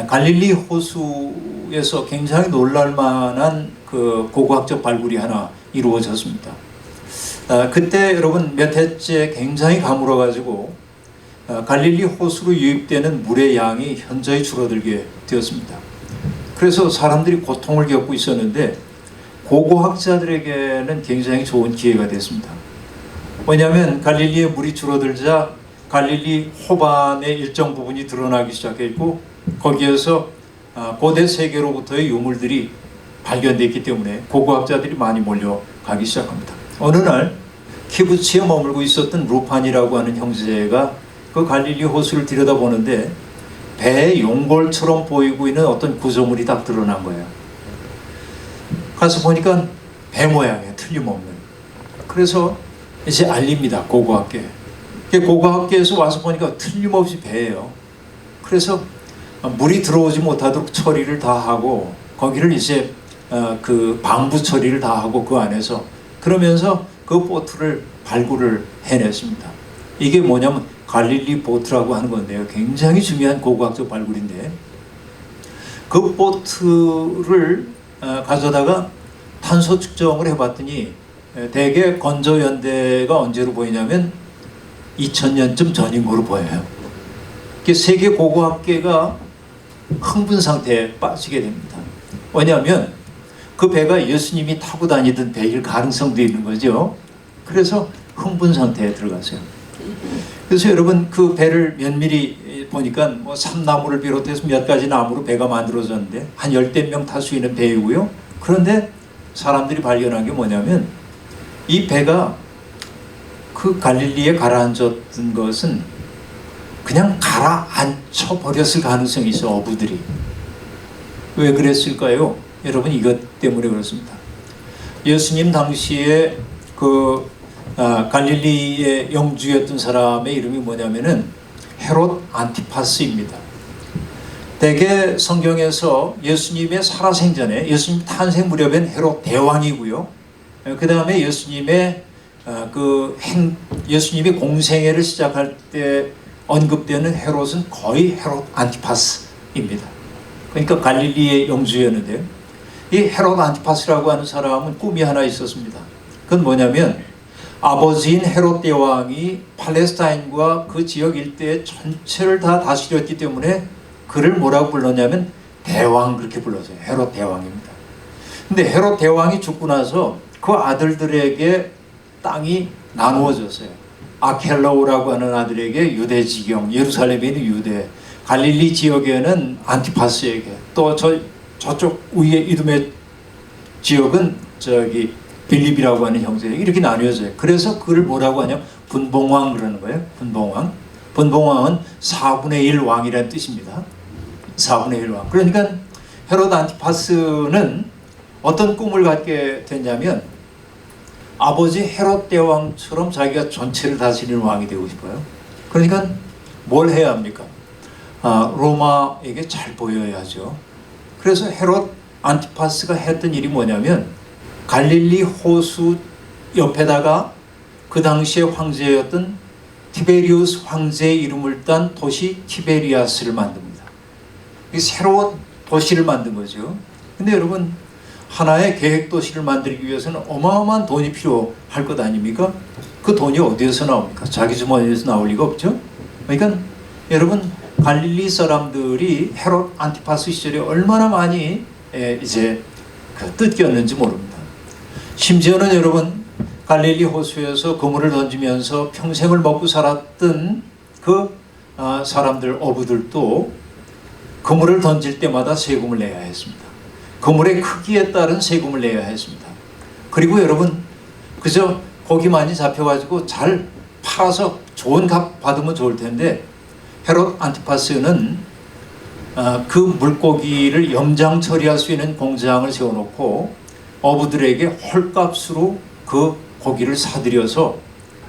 갈릴리 호수에서 굉장히 놀랄만한 그 고고학적 발굴이 하나 이루어졌습니다. 그때 여러분 몇 해째 굉장히 가물어가지고 갈릴리 호수로 유입되는 물의 양이 현저히 줄어들게 되었습니다. 그래서 사람들이 고통을 겪고 있었는데 고고학자들에게는 굉장히 좋은 기회가 됐습니다. 왜냐하면 갈릴리의 물이 줄어들자 갈릴리 호반의 일정 부분이 드러나기 시작했고 거기에서 고대 세계로부터의 유물들이 발견됐기 때문에 고고학자들이 많이 몰려가기 시작합니다. 어느 날 키부츠에 머물고 있었던 루판이라고 하는 형제가 그 갈릴리 호수를 들여다보는데 배의 용골처럼 보이고 있는 어떤 구조물이 딱 드러난 거예요. 가서 보니까 배 모양이에요. 틀림없는. 그래서 이제 알립니다. 고고학계. 고고학계에서 와서 보니까 틀림없이 배예요. 그래서 물이 들어오지 못하도록 처리를 다 하고 거기를 이제 그 방부 처리를 다 하고 그 안에서 그러면서 그 보트를 발굴을 해냈습니다. 이게 뭐냐면 갈릴리 보트라고 하는 건데요. 굉장히 중요한 고고학적 발굴인데 그 보트를 가져다가 탄소 측정을 해봤더니 대개 건조연대가 언제로 보이냐면 2000년쯤 전인 거로 보여요. 세계 고고학계가 흥분 상태에 빠지게 됩니다. 왜냐하면 그 배가 예수님이 타고 다니던 배일 가능성도 있는 거죠. 그래서 흥분 상태에 들어갔어요. 그래서 여러분 그 배를 면밀히 보니까 뭐 삼나무를 비롯해서 몇 가지 나무로 배가 만들어졌는데 한 10대 탈 수 있는 배이고요. 그런데 사람들이 발견한 게 뭐냐면 이 배가 그 갈릴리에 가라앉았던 것은 그냥 가라앉혀 버렸을 가능성이 있어. 어부들이. 왜 그랬을까요? 여러분 이것 때문에 그렇습니다. 예수님 당시에 그 갈릴리의 영주였던 사람의 이름이 뭐냐면은 헤롯 안티파스입니다. 대개 성경에서 예수님의 살아생전에 예수님 탄생 무렵엔 헤롯 대왕이고요. 그 다음에 예수님의 예수님이 공생애를 시작할 때 언급되는 헤롯은 거의 헤롯 안티파스입니다. 그러니까 갈릴리의 영주였는데요. 이 헤롯 안티파스라고 하는 사람은 꿈이 하나 있었습니다. 그건 뭐냐면 아버지인 헤롯 대왕이 팔레스타인과 그 지역 일대의 전체를 다 다스렸기 때문에 그를 뭐라고 불렀냐면 대왕 그렇게 불렀어요. 헤롯 대왕입니다. 근데 헤롯 대왕이 죽고 나서 그 아들들에게 땅이 나누어졌어요. 아켈라오라고 하는 아들에게 유대 지경, 예루살렘에 있는 유대, 갈릴리 지역에는 안티파스에게, 또 저쪽 위에 이두메 지역은 저기 빌립이라고 하는 형제에게 이렇게 나뉘어져요. 그래서 그를 뭐라고 하냐? 분봉왕 그러는 거예요. 분봉왕. 분봉왕은 4분의 1 왕이라는 뜻입니다. 4분의 1 왕. 그러니까 헤롯 안티파스는 어떤 꿈을 갖게 됐냐면 아버지 헤롯 대왕처럼 자기가 전체를 다스리는 왕이 되고 싶어요. 그러니까 뭘 해야 합니까? 로마에게 잘 보여야죠. 그래서 헤롯 안티파스가 했던 일이 뭐냐면 갈릴리 호수 옆에다가 그 당시에 황제였던 티베리우스 황제의 이름을 딴 도시 티베리아스를 만듭니다. 새로운 도시를 만든 거죠. 근데 여러분 하나의 계획 도시를 만들기 위해서는 어마어마한 돈이 필요할 것 아닙니까? 그 돈이 어디에서 나옵니까? 자기 주머니에서 나올 리가 없죠. 그러니까 여러분 갈릴리 사람들이 헤롯 안티파스 시절에 얼마나 많이 이제 뜯겼는지 모릅니다. 심지어는 여러분 갈릴리 호수에서 그물을 던지면서 평생을 먹고 살았던 그 사람들 어부들도 그물을 던질 때마다 세금을 내야 했습니다. 그물의 크기에 따른 세금을 내야 했습니다. 그리고 여러분 그저 고기 많이 잡혀가지고 잘 팔아서 좋은 값 받으면 좋을 텐데 헤롯 안티파스는 그 물고기를 염장 처리할 수 있는 공장을 세워놓고 어부들에게 헐값으로 그 고기를 사들여서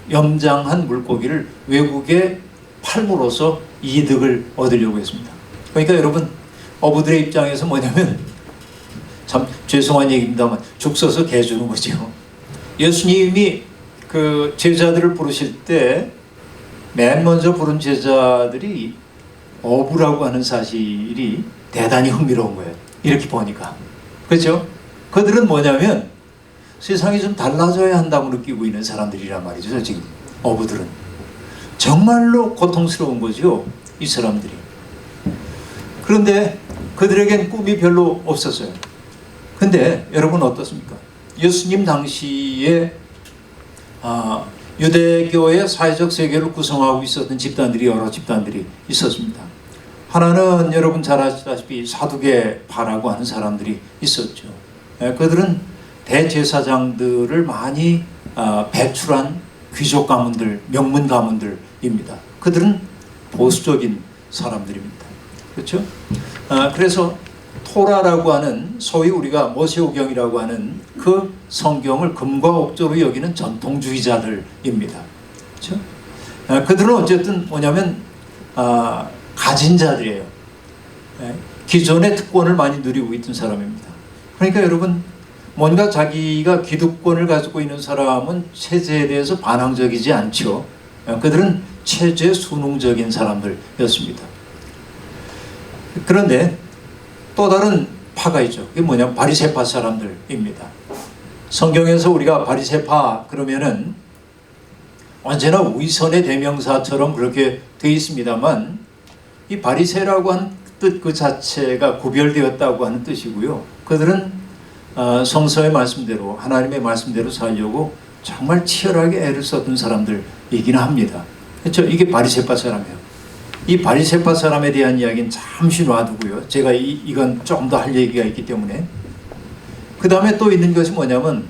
염장한 물고기를 외국에 팔므로써 이득을 얻으려고 했습니다. 그러니까 여러분 어부들의 입장에서 뭐냐면 참 죄송한 얘기입니다만 죽 써서 개 주는 거죠. 예수님이 그 제자들을 부르실 때 맨 먼저 부른 제자들이 어부라고 하는 사실이 대단히 흥미로운 거예요. 이렇게 보니까. 그렇죠? 그들은 뭐냐면 세상이 좀 달라져야 한다고 느끼고 있는 사람들이란 말이죠. 지금 어부들은. 정말로 고통스러운 거죠. 이 사람들이. 그런데 그들에겐 꿈이 별로 없었어요. 근데 여러분 어떻습니까? 예수님 당시에 유대교의 사회적 세계를 구성하고 있었던 집단들이 여러 집단들이 있었습니다. 하나는 여러분 잘 아시다시피 사두개파라고 하는 사람들이 있었죠. 그들은 대제사장들을 많이 배출한 귀족 가문들, 명문 가문들입니다. 그들은 보수적인 사람들입니다. 그렇죠? 그래서 토라라고 하는 소위 우리가 모세오경이라고 하는 그 성경을 금과 옥조로 여기는 전통주의자들입니다. 그렇죠? 그들은 어쨌든 뭐냐면 가진 자들이에요. 기존의 특권을 많이 누리고 있던 사람입니다. 그러니까 여러분 뭔가 자기가 기득권을 가지고 있는 사람은 체제에 대해서 반항적이지 않죠. 그들은 체제 순응적인 사람들이었습니다. 그런데 또 다른 파가 있죠. 그게 뭐냐면 바리새파 사람들입니다. 성경에서 우리가 바리새파 그러면은 언제나 위선의 대명사처럼 그렇게 되어 있습니다만 이 바리새라고 하는 뜻 그 자체가 구별되었다고 하는 뜻이고요. 그들은 성서의 말씀대로 하나님의 말씀대로 살려고 정말 치열하게 애를 썼던 사람들이긴 합니다. 그렇죠? 이게 바리새파 사람이에요. 이 바리새파 사람에 대한 이야기는 잠시 놔두고요. 제가 이건 조금 더 할 얘기가 있기 때문에. 그 다음에 또 있는 것이 뭐냐면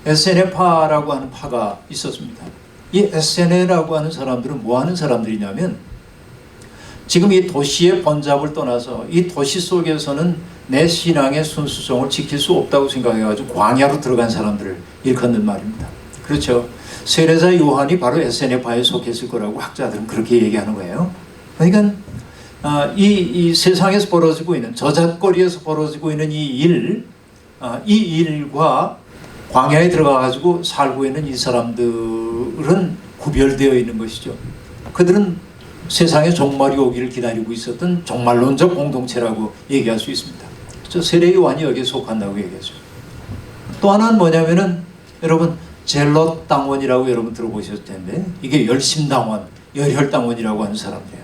에세네파라고 하는 파가 있었습니다. 이 에세네라고 하는 사람들은 뭐 하는 사람들이냐면 지금 이 도시의 번잡을 떠나서 이 도시 속에서는 내 신앙의 순수성을 지킬 수 없다고 생각해가지고 광야로 들어간 사람들을 일컫는 말입니다. 그렇죠. 세례자 요한이 바로 에세네파에 속했을 거라고 학자들은 그렇게 얘기하는 거예요. 그러니까 이 세상에서 벌어지고 있는 저잣거리에서 벌어지고 있는 이 일과 광야에 들어가가지고 살고 있는 이 사람들은 구별되어 있는 것이죠. 그들은 세상의 종말이 오기를 기다리고 있었던 종말론적 공동체라고 얘기할 수 있습니다. 세례 요한이 여기에 속한다고 얘기하죠. 또 하나는 뭐냐면은 여러분 젤롯 당원이라고 여러분 들어보셨을 텐데 이게 열심당원, 열혈당원이라고 하는 사람들이에요.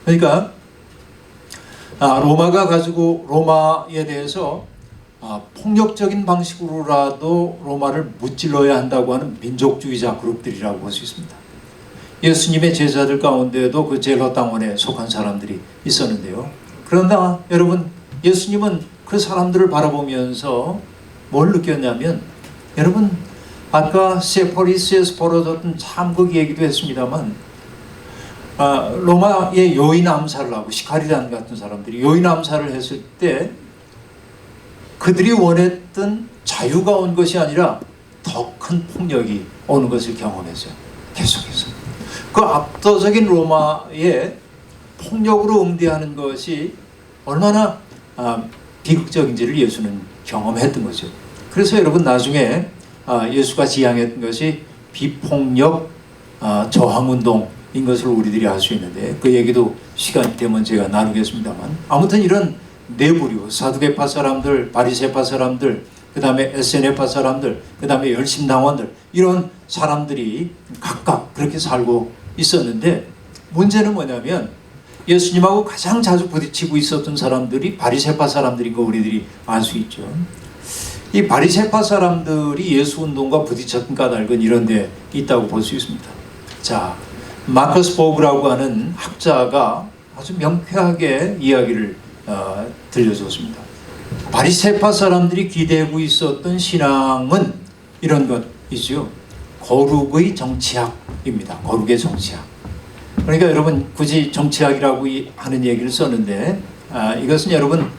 그러니까 로마가 가지고 로마에 대해서 폭력적인 방식으로라도 로마를 무찔러야 한다고 하는 민족주의자 그룹들이라고 볼 수 있습니다. 예수님의 제자들 가운데에도 그 젤롯 당원에 속한 사람들이 있었는데요. 그러나 여러분 예수님은 그 사람들을 바라보면서 뭘 느꼈냐면 여러분 아까 세포리스에서 벌어졌던 참극 얘기도 했습니다만 로마의 여인 암살을 하고 시카리단 같은 사람들이 여인 암살을 했을 때 그들이 원했던 자유가 온 것이 아니라 더 큰 폭력이 오는 것을 경험했어요. 계속해서. 그 압도적인 로마의 폭력으로 응대하는 것이 얼마나 비극적인지를 예수는 경험했던 거죠. 그래서 여러분 나중에 예수가 지향했던 것이 비폭력 저항운동인 것을 우리들이 알 수 있는데 그 얘기도 시간이 되면 제가 나누겠습니다만 아무튼 이런 내부류 사두개파 사람들, 바리새파 사람들, 그 다음에 에세네파 사람들, 그 다음에 열심당원들 이런 사람들이 각각 그렇게 살고 있었는데 문제는 뭐냐면 예수님하고 가장 자주 부딪히고 있었던 사람들이 바리새파 사람들인 거 우리들이 알 수 있죠. 이 바리새파 사람들이 예수운동과 부딪혔던 까닭은 이런 데 있다고 볼 수 있습니다. 자, 마커스 보그라고 하는 학자가 아주 명쾌하게 이야기를 들려줬습니다. 바리새파 사람들이 기대고 있었던 신앙은 이런 것이죠. 거룩의 정치학입니다. 거룩의 정치학. 그러니까 여러분 굳이 정치학이라고 하는 얘기를 썼는데 이것은 여러분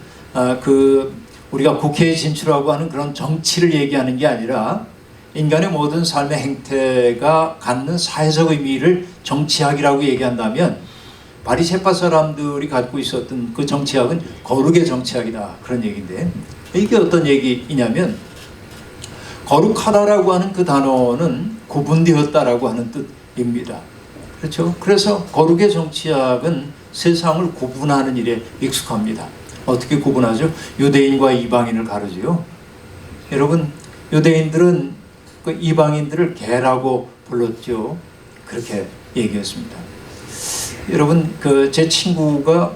우리가 국회에 진출하고 하는 그런 정치를 얘기하는 게 아니라 인간의 모든 삶의 행태가 갖는 사회적 의미를 정치학이라고 얘기한다면 바리새파 사람들이 갖고 있었던 그 정치학은 거룩의 정치학이다 그런 얘기인데 이게 어떤 얘기이냐면 거룩하다라고 하는 그 단어는 구분되었다라고 하는 뜻입니다. 그렇죠? 그래서 거룩의 정치학은 세상을 구분하는 일에 익숙합니다. 어떻게 구분하죠? 유대인과 이방인을 가르지요. 여러분 유대인들은 그 이방인들을 개라고 불렀죠. 그렇게 얘기했습니다. 여러분 제 친구가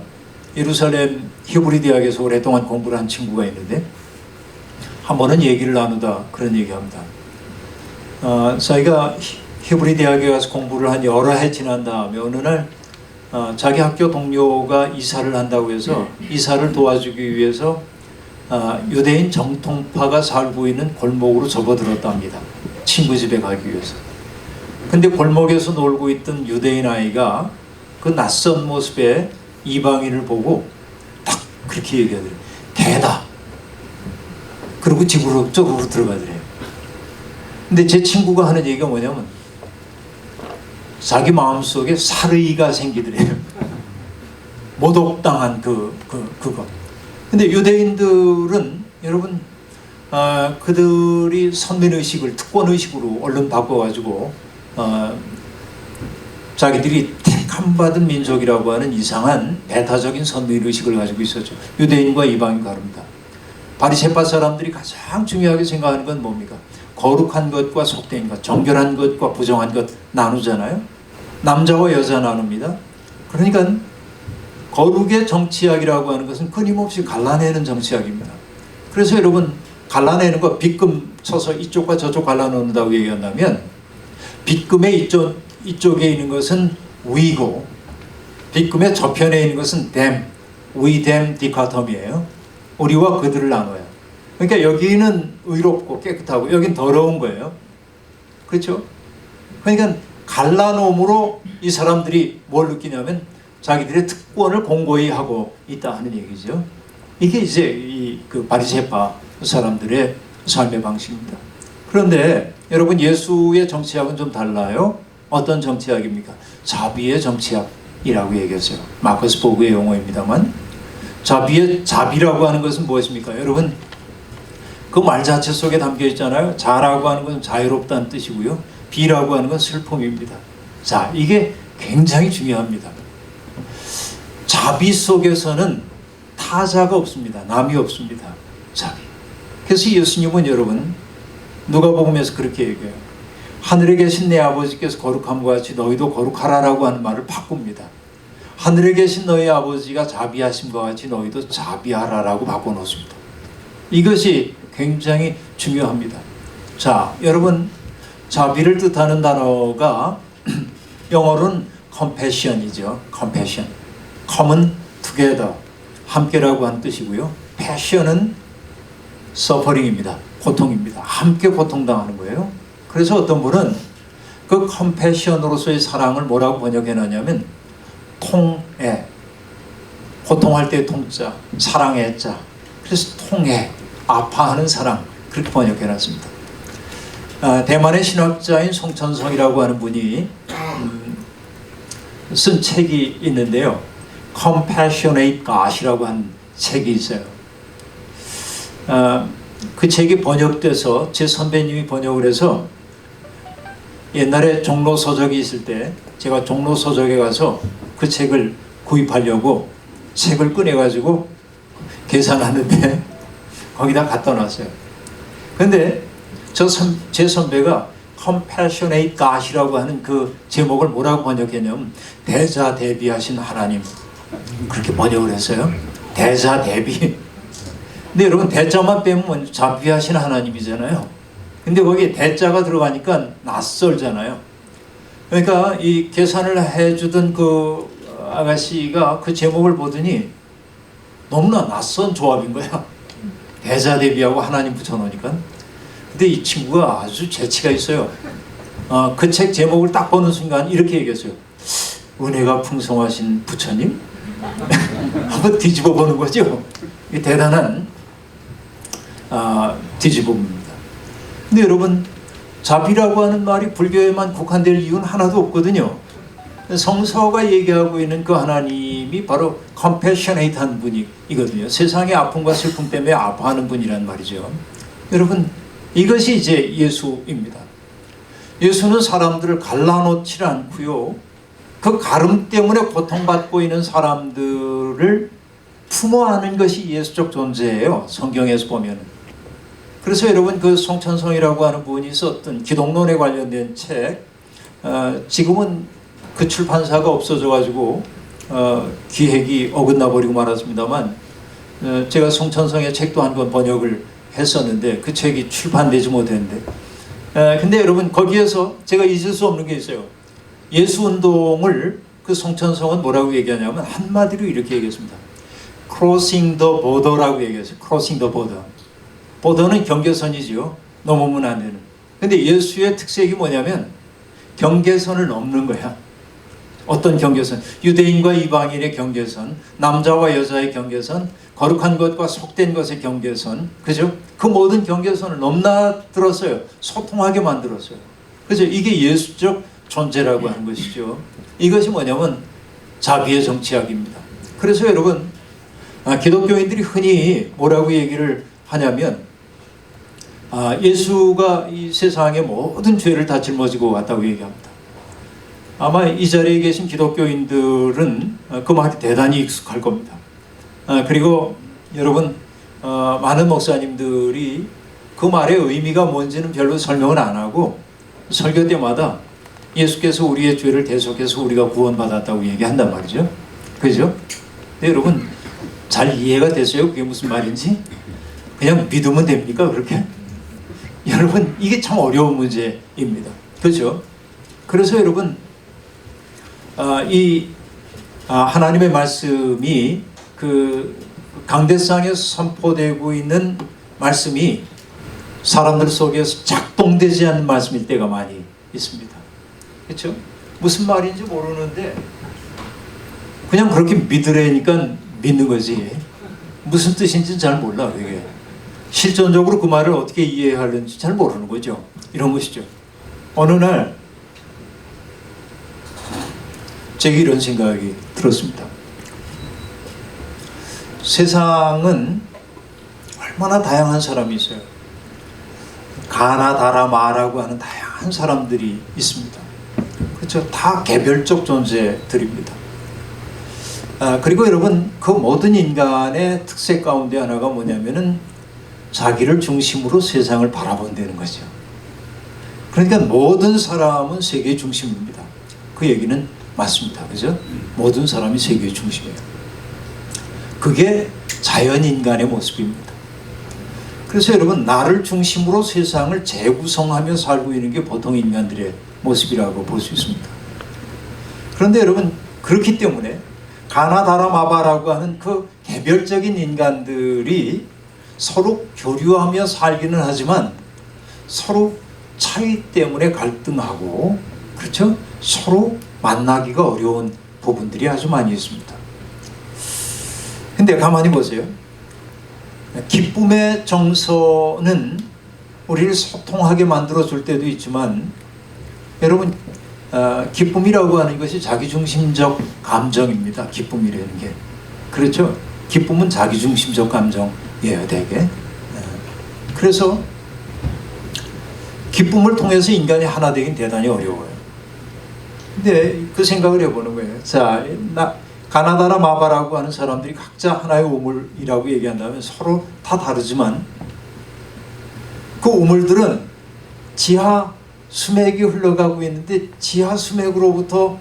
예루살렘 히브리 대학에서 오랫동안 공부를 한 친구가 있는데 한 번은 얘기를 나누다 그런 얘기합니다. 자기가 히브리 대학에 가서 공부를 한 여러 해 지난 다음에 어느 날 자기 학교 동료가 이사를 한다고 해서 이사를 도와주기 위해서 유대인 정통파가 살고 있는 골목으로 접어들었답니다. 친구 집에 가기 위해서. 근데 골목에서 놀고 있던 유대인 아이가 그 낯선 모습에 이방인을 보고 딱 그렇게 얘기하더래요. 개다. 그리고 집으로 쪽으로 들어가더래요. 근데 제 친구가 하는 얘기가 뭐냐면 자기 마음속에 살의가 생기더래요. 모독당한 그거. 근데 유대인들은 여러분 그들이 선민의식을 특권의식으로 얼른 바꿔가지고 자기들이 택함받은 민족이라고 하는 이상한 배타적인 선민의식을 가지고 있었죠. 유대인과 이방인 다릅니다. 바리새파 사람들이 가장 중요하게 생각하는 건 뭡니까? 거룩한 것과 속된 것, 정결한 것과 부정한 것 나누잖아요. 남자와 여자 나눕니다. 그러니까 거룩의 정치학이라고 하는 것은 끊임없이 갈라내는 정치학입니다. 그래서 여러분 갈라내는 거 빗금 쳐서 이쪽과 저쪽 갈라놓는다고 얘기한다면 빗금의 이쪽에 있는 것은 위고 빗금의 저편에 있는 것은 them, we them 디카텀이에요. 우리와 그들을 나눠요. 그러니까 여기는 의롭고 깨끗하고 여긴 더러운 거예요. 그렇죠? 그러니까 갈라놓음으로 이 사람들이 뭘 느끼냐면 자기들의 특권을 공고히 하고 있다 하는 얘기죠. 이게 이제 그 바리새파 사람들의 삶의 방식입니다. 그런데 여러분 예수의 정치학은 좀 달라요. 어떤 정치학입니까? 자비의 정치학이라고 얘기했어요. 마커스 보그의 용어입니다만 자비라고 하는 것은 무엇입니까? 여러분 그 말 자체 속에 담겨 있잖아요. 자라고 하는 것은 자유롭다는 뜻이고요. 비라고 하는 건 슬픔입니다. 자, 이게 굉장히 중요합니다. 자비 속에서는 타자가 없습니다. 남이 없습니다. 자비. 그래서 예수님은 여러분 누가복음에서 그렇게 얘기해요. 하늘에 계신 내 아버지께서 거룩함과 같이 너희도 거룩하라라고 하는 말을 바꿉니다. 하늘에 계신 너희 아버지가 자비하심과 같이 너희도 자비하라라고 바꿔놓습니다. 이것이 굉장히 중요합니다. 자, 여러분 자비를 뜻하는 단어가 영어로는 compassion이죠. compassion. come은 together, 함께라고 하는 뜻이고요. passion은 suffering입니다. 고통입니다. 함께 고통당하는 거예요. 그래서 어떤 분은 그 compassion으로서의 사랑을 뭐라고 번역해놨냐면 통애, 고통할 때 통자, 사랑의 자. 그래서 통애, 아파하는 사랑, 그렇게 번역해놨습니다. 대만의 신학자인 송천성이라고 하는 분이 쓴 책이 있는데요. Compassionate God이라고 하는 책이 있어요. 그 책이 번역돼서 제 선배님이 번역을 해서 옛날에 종로 서적이 있을 때 제가 종로 서적에 가서 그 책을 구입하려고 책을 꺼내가지고 계산하는데 거기다 갖다 놨어요. 근데 제 선배가 Compassionate God이라고 하는 그 제목을 뭐라고 번역했냐면 대자대비하신 하나님, 그렇게 번역을 했어요. 대자대비. 근데 여러분 대자만 빼면 자비하신 하나님이잖아요. 근데 거기에 대자가 들어가니까 낯설잖아요. 그러니까 이 계산을 해주던 그 아가씨가 그 제목을 보더니 너무나 낯선 조합인 거야. 대자대비하고 하나님 붙여놓으니까. 근데 이 친구가 아주 재치가 있어요. 그 책 제목을 딱 보는 순간 이렇게 얘기했어요. 은혜가 풍성하신 부처님? 한번 뒤집어 보는 거죠. 대단한 뒤집어봅니다. 근데 여러분 자비라고 하는 말이 불교에만 국한될 이유는 하나도 없거든요. 성서가 얘기하고 있는 그 하나님이 바로 compassionate한 분이거든요. 세상의 아픔과 슬픔 때문에 아파하는 분이란 말이죠. 여러분 이것이 이제 예수입니다. 예수는 사람들을 갈라놓지 않고요. 그 가름 때문에 고통받고 있는 사람들을 품어 안는 것이 예수적 존재예요. 성경에서 보면. 그래서 여러분 그 송천성이라고 하는 분이 썼던 기독론에 관련된 책, 지금은 그 출판사가 없어져가지고 기획이 어긋나 버리고 말았습니다만 제가 송천성의 책도 한 권 번역을 했었는데 그 책이 출판되지 못했는데 근데 여러분 거기에서 제가 잊을 수 없는 게 있어요. 예수 운동을 그 송천성은 뭐라고 얘기하냐면 한마디로 이렇게 얘기했습니다. Crossing the border라고 얘기했어요. Crossing the border. border는 경계선이지요. 넘으면 안 되는. 근데 예수의 특색이 뭐냐면 경계선을 넘는 거야. 어떤 경계선? 유대인과 이방인의 경계선, 남자와 여자의 경계선, 거룩한 것과 속된 것의 경계선, 그죠? 그 모든 경계선을 넘나들었어요. 소통하게 만들었어요. 그죠? 이게 예수적 존재라고 하는 것이죠. 이것이 뭐냐면 자비의 정치학입니다. 그래서 여러분, 기독교인들이 흔히 뭐라고 얘기를 하냐면, 예수가 이 세상의 모든 죄를 다 짊어지고 왔다고 얘기합니다. 아마 이 자리에 계신 기독교인들은 그 말이 대단히 익숙할 겁니다. 그리고 여러분, 많은 목사님들이 그 말의 의미가 뭔지는 별로 설명을 안 하고 설교 때마다 예수께서 우리의 죄를 대속해서 우리가 구원받았다고 얘기한단 말이죠. 그죠? 근데 여러분, 잘 이해가 됐어요? 그게 무슨 말인지? 그냥 믿으면 됩니까? 그렇게? 여러분, 이게 참 어려운 문제입니다. 그죠? 그래서 여러분, 하나님의 말씀이 그 강대상에 선포되고 있는 말씀이 사람들 속에서 작동되지 않는 말씀일 때가 많이 있습니다. 그렇죠? 무슨 말인지 모르는데 그냥 그렇게 믿으라니까 믿는 거지. 무슨 뜻인지 잘 몰라. 이게 실존적으로 그 말을 어떻게 이해하는지 잘 모르는 거죠. 이런 것이죠. 어느 날 제게 이런 생각이 들었습니다. 세상은 얼마나 다양한 사람이 있어요. 가나 다라 마라고 하는 다양한 사람들이 있습니다. 그렇죠? 다 개별적 존재들입니다. 그리고 여러분, 그 모든 인간의 특색 가운데 하나가 뭐냐면은 자기를 중심으로 세상을 바라본다는 거죠. 그러니까 모든 사람은 세계의 중심입니다. 그 얘기는 맞습니다. 그죠? 모든 사람이 세계의 중심이에요. 그게 자연인간의 모습입니다. 그래서 여러분, 나를 중심으로 세상을 재구성하며 살고 있는 게 보통 인간들의 모습이라고 볼 수 있습니다. 그런데 여러분, 그렇기 때문에 가나다라마바라고 하는 그 개별적인 인간들이 서로 교류하며 살기는 하지만 서로 차이 때문에 갈등하고, 그렇죠? 서로 만나기가 어려운 부분들이 아주 많이 있습니다. 근데 가만히 보세요. 기쁨의 정서는 우리를 소통하게 만들어줄 때도 있지만, 여러분, 기쁨이라고 하는 것이 자기중심적 감정입니다. 기쁨이라는 게. 그렇죠? 기쁨은 자기중심적 감정이에요, 되게. 그래서 기쁨을 통해서 인간이 하나 되긴 대단히 어려워요. 근데 그 생각을 해보는 거예요. 자, 가나다라 마바라고 하는 사람들이 각자 하나의 우물이라고 얘기한다면 서로 다 다르지만 그 우물들은 지하 수맥이 흘러가고 있는데 지하 수맥으로부터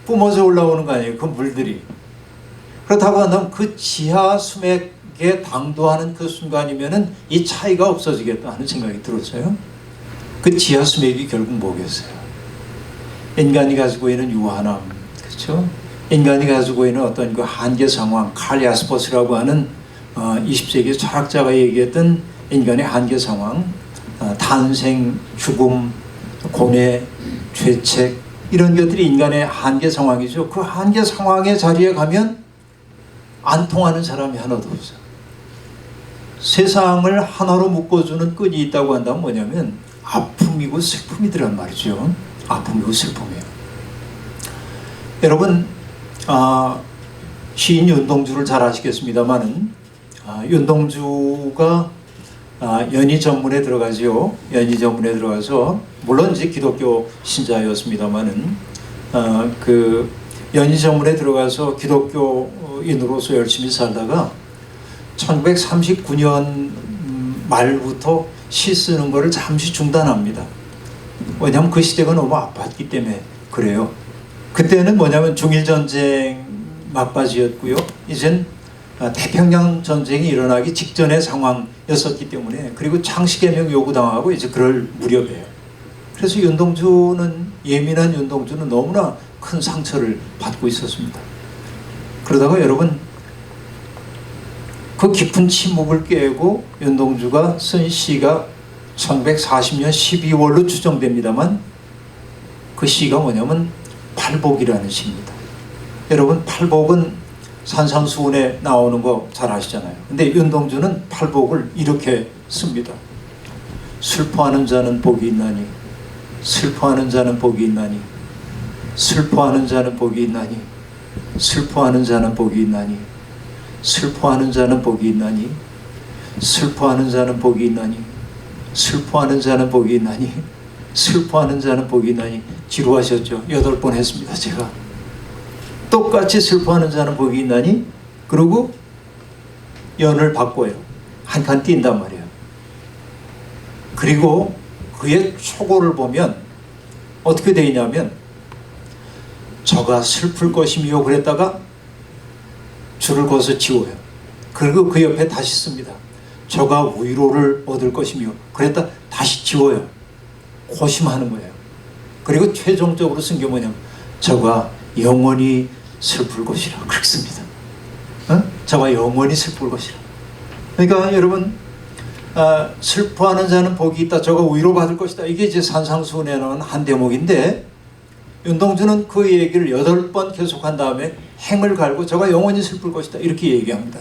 뿜어져 올라오는 거 아니에요, 그 물들이. 그렇다고 한다면 그 지하 수맥에 당도하는 그 순간이면은 이 차이가 없어지겠다 하는 생각이 들었어요. 그 지하 수맥이 결국 뭐겠어요? 인간이 가지고 있는 유한함, 그렇죠? 인간이 가지고 있는 어떤 그 한계 상황, 칼 야스퍼스라고 하는 20세기 철학자가 얘기했던 인간의 한계 상황, 탄생, 죽음, 고뇌, 죄책, 이런 것들이 인간의 한계 상황이죠. 그 한계 상황의 자리에 가면 안 통하는 사람이 하나도 없어요. 세상을 하나로 묶어주는 끈이 있다고 한다면 뭐냐면 아픔이고 슬픔이더란 말이죠. 아픔이고 슬픔이에요. 여러분, 시인 윤동주를 잘 아시겠습니다만은 윤동주가 연희 전문에 들어가죠. 연희 전문에 들어가서 물론 이제 기독교 신자였습니다만은 그 연희 전문에 들어가서 기독교인으로서 열심히 살다가 1939년 말부터 시 쓰는 거를 잠시 중단합니다. 왜냐하면 그 시대가 너무 아팠기 때문에 그래요. 그때는 뭐냐면 중일전쟁 막바지였고요. 이젠 태평양 전쟁이 일어나기 직전의 상황이었었기 때문에, 그리고 창씨개명 요구당하고 이제 그럴 무렵이에요. 그래서 예민한 윤동주는 너무나 큰 상처를 받고 있었습니다. 그러다가 여러분, 그 깊은 침묵을 깨고 윤동주가 쓴 시가 1940년 12월로 추정됩니다만, 그 시가 뭐냐면 팔복이라는 시입니다. 여러분, 팔복은 산상수훈에 나오는 거 잘 아시잖아요. 근데 윤동주는 팔복을 이렇게 씁니다. 슬퍼하는 자는 복이 있나니, 슬퍼하는 자는 복이 있나니, 슬퍼하는 자는 복이 있나니, 슬퍼하는 자는 복이 있나니, 슬퍼하는 자는 복이 있나니, 슬퍼하는 자는 복이 있나니, 슬퍼하는 자는 복이 있나니, 슬퍼하는 자는 복이 있나니. 지루하셨죠? 8번 했습니다, 제가. 똑같이 슬퍼하는 자는 복이 있나니, 그리고 연을 바꿔요. 한 칸 띈단 말이에요. 그리고 그의 초고를 보면 어떻게 되어 있냐면, 저가 슬플 것이며 그랬다가 줄을 그어서 지워요. 그리고 그 옆에 다시 씁니다. 저가 위로를 얻을 것이며 그랬다 다시 지워요. 고심하는 거예요. 그리고 최종적으로 쓴 게 뭐냐면, 저가 영원히 슬플 것이라, 그렇게 씁니다. 저가 영원히 슬플 것이라. 그러니까 여러분, 슬퍼하는 자는 복이 있다, 저가 위로받을 것이다, 이게 이제 산상수훈에 나온 한 대목인데, 윤동주는 그 얘기를 8번 계속한 다음에 행을 갈고 저가 영원히 슬플 것이다, 이렇게 얘기합니다.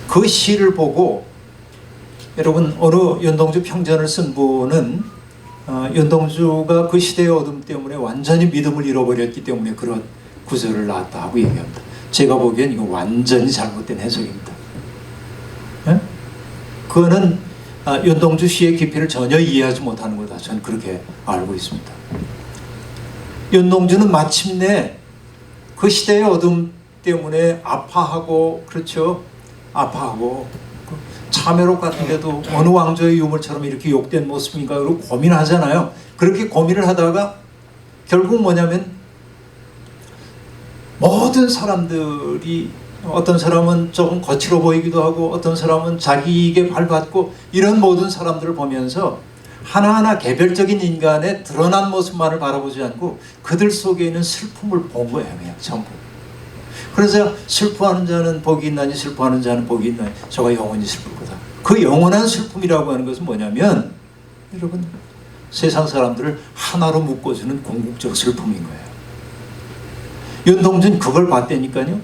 그 시를 보고 여러분, 어느 윤동주 평전을 쓴 분은 윤동주가 그 시대의 어둠 때문에 완전히 믿음을 잃어버렸기 때문에 그런 구절을 낳았다 하고 얘기합니다. 제가 보기엔 이거 완전히 잘못된 해석입니다. 그거는 윤동주 시의 깊이를 전혀 이해하지 못하는 거다, 저는 그렇게 알고 있습니다. 윤동주는 마침내 그 시대의 어둠 때문에 아파하고, 그렇죠, 아파하고 참회록 같은데도 어느 왕조의 유물처럼 이렇게 욕된 모습인가, 그리고 고민하잖아요. 그렇게 고민을 하다가 결국 뭐냐면, 모든 사람들이, 어떤 사람은 조금 거칠어 보이기도 하고 어떤 사람은 자기 이익에 발받고, 이런 모든 사람들을 보면서 하나하나 개별적인 인간의 드러난 모습만을 바라보지 않고 그들 속에 있는 슬픔을 본 거예요, 그냥 전부. 그래서 슬퍼하는 자는 복이 있나니, 슬퍼하는 자는 복이 있나니, 저가 영원히 슬플 거다. 그 영원한 슬픔이라고 하는 것은 뭐냐면, 여러분, 세상 사람들을 하나로 묶어주는 궁극적 슬픔인 거예요. 윤동주는 그걸 봤다니까요.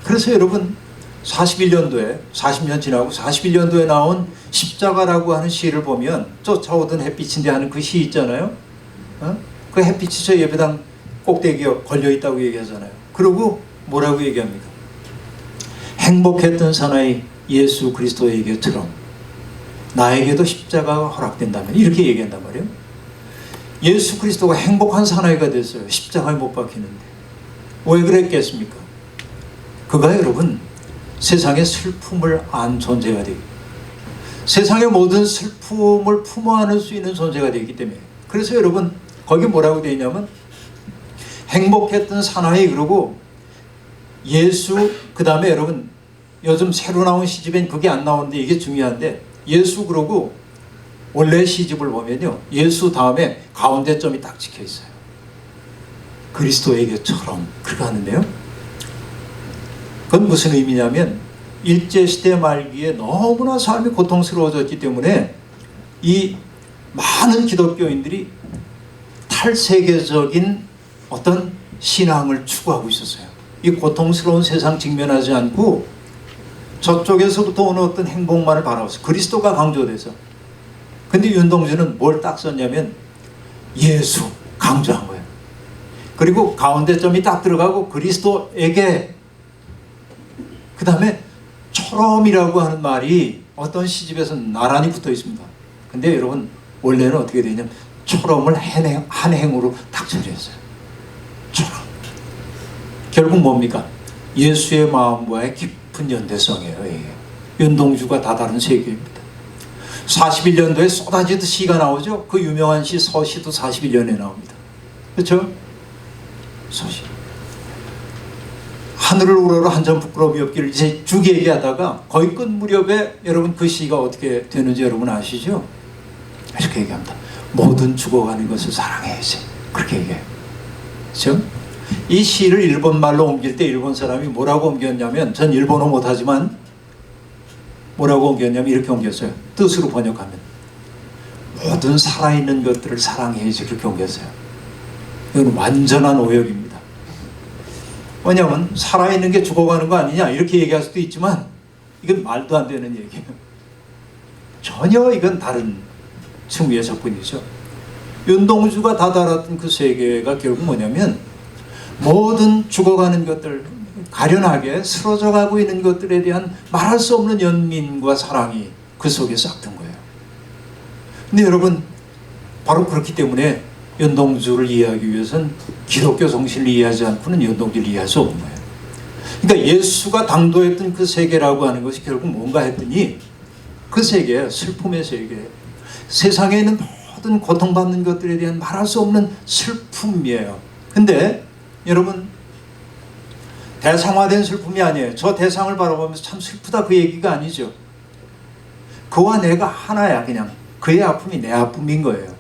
그래서 여러분, 41년도에, 40년 지나고 41년도에 나온 십자가라고 하는 시를 보면, 쫓아오던 햇빛인데 하는 그 시 있잖아요. 그 햇빛이 저 예배당 꼭대기에 걸려있다고 얘기하잖아요. 그리고 뭐라고 얘기합니까? 행복했던 사나이 예수 그리스도에게처럼 나에게도 십자가가 허락된다면, 이렇게 얘기한단 말이에요. 예수 그리스도가 행복한 사나이가 됐어요. 십자가에 못 박히는데. 왜 그랬겠습니까? 그가 여러분, 세상의 슬픔을 안 존재가 되고, 세상의 모든 슬픔을 품어 안을 수 있는 존재가 되기 때문에. 그래서 여러분, 거기 뭐라고 되어 있냐면, 행복했던 사나이, 그러고 예수, 그 다음에 여러분, 요즘 새로 나온 시집엔 그게 안 나오는데 이게 중요한데, 예수, 그러고 원래 시집을 보면요, 예수 다음에 가운데 점이 딱 찍혀 있어요. 그리스도에게처럼, 그렇게 하는데요. 그건 무슨 의미냐면, 일제시대 말기에 너무나 삶이 고통스러워졌기 때문에 이 많은 기독교인들이 탈세계적인 어떤 신앙을 추구하고 있었어요. 이 고통스러운 세상 직면하지 않고 저쪽에서부터 오는 어떤 행복만을 바라봤어요. 그리스도가 강조돼서. 근데 윤동주는 뭘 딱 썼냐면, 예수 강조한 거예요. 그리고 가운데 점이 딱 들어가고 그리스도에게, 그 다음에 처럼이라고 하는 말이 어떤 시집에서는 나란히 붙어 있습니다. 근데 여러분, 원래는 어떻게 되냐면 처럼을 한 행으로 딱 처리했어요. 처럼. 결국 뭡니까? 예수의 마음과의 깊은 연대성이에요. 이게. 윤동주가 다 다른 세계입니다. 41년도에 쏟아지듯 시가 나오죠. 그 유명한 시 서시도 41년에 나옵니다. 그렇죠? 서시. 하늘을 우러러 한 점 부끄러움이 없기를, 이제 쭉 얘기하다가 거의 끝 무렵에 여러분 그 시가 어떻게 되는지 여러분 아시죠? 이렇게 얘기합니다. 모든 죽어가는 것을 사랑해야지. 그렇게 얘기해요. 그렇죠? 이 시를 일본말로 옮길 때 일본 사람이 뭐라고 옮겼냐면, 전 일본어 못하지만 뭐라고 옮겼냐면 이렇게 옮겼어요. 뜻으로 번역하면 모든 살아있는 것들을 사랑해야지, 그렇게 옮겼어요. 이건 완전한 오역입니다. 왜냐하면 살아있는 게 죽어가는 거 아니냐 이렇게 얘기할 수도 있지만 이건 말도 안 되는 얘기예요. 전혀 이건 다른 층위의 접근이죠. 윤동주가 다다랐던 그 세계가 결국 뭐냐면 모든 죽어가는 것들, 가련하게 쓰러져 가고 있는 것들에 대한 말할 수 없는 연민과 사랑이 그 속에 싹튼 거예요. 근데 여러분, 바로 그렇기 때문에 윤동주를 이해하기 위해서는 기독교 정신을 이해하지 않고는 윤동주를 이해할 수 없는 거예요. 그러니까 예수가 당도했던 그 세계라고 하는 것이 결국 뭔가 했더니 그 세계, 슬픔의 세계, 세상에 있는 모든 고통받는 것들에 대한 말할 수 없는 슬픔이에요. 근데 여러분, 대상화된 슬픔이 아니에요. 저 대상을 바라보면서 참 슬프다 그 얘기가 아니죠. 그와 내가 하나야. 그냥 그의 아픔이 내 아픔인 거예요.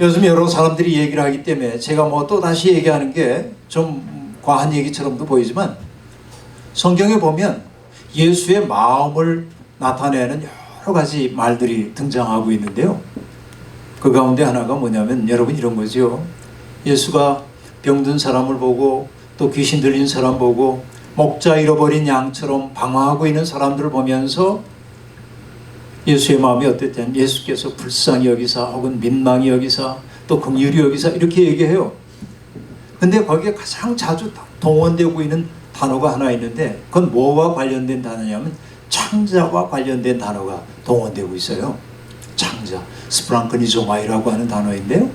요즘 여러 사람들이 얘기를 하기 때문에 제가 뭐 또 다시 얘기하는 게 좀 과한 얘기처럼도 보이지만, 성경에 보면 예수의 마음을 나타내는 여러 가지 말들이 등장하고 있는데요. 그 가운데 하나가 뭐냐면 여러분 이런 거죠. 예수가 병든 사람을 보고 또 귀신 들린 사람 보고 목자 잃어버린 양처럼 방황하고 있는 사람들을 보면서 예수의 마음이 어땠든 예수께서 불쌍히 여기사 혹은 민망히 여기사 또 긍휼히 여기사 이렇게 얘기해요. 근데 거기에 가장 자주 동원되고 있는 단어가 하나 있는데 그건 뭐와 관련된 단어냐면 창자와 관련된 단어가 동원되고 있어요. 창자, 스프랑크니조마이라고 하는 단어인데요.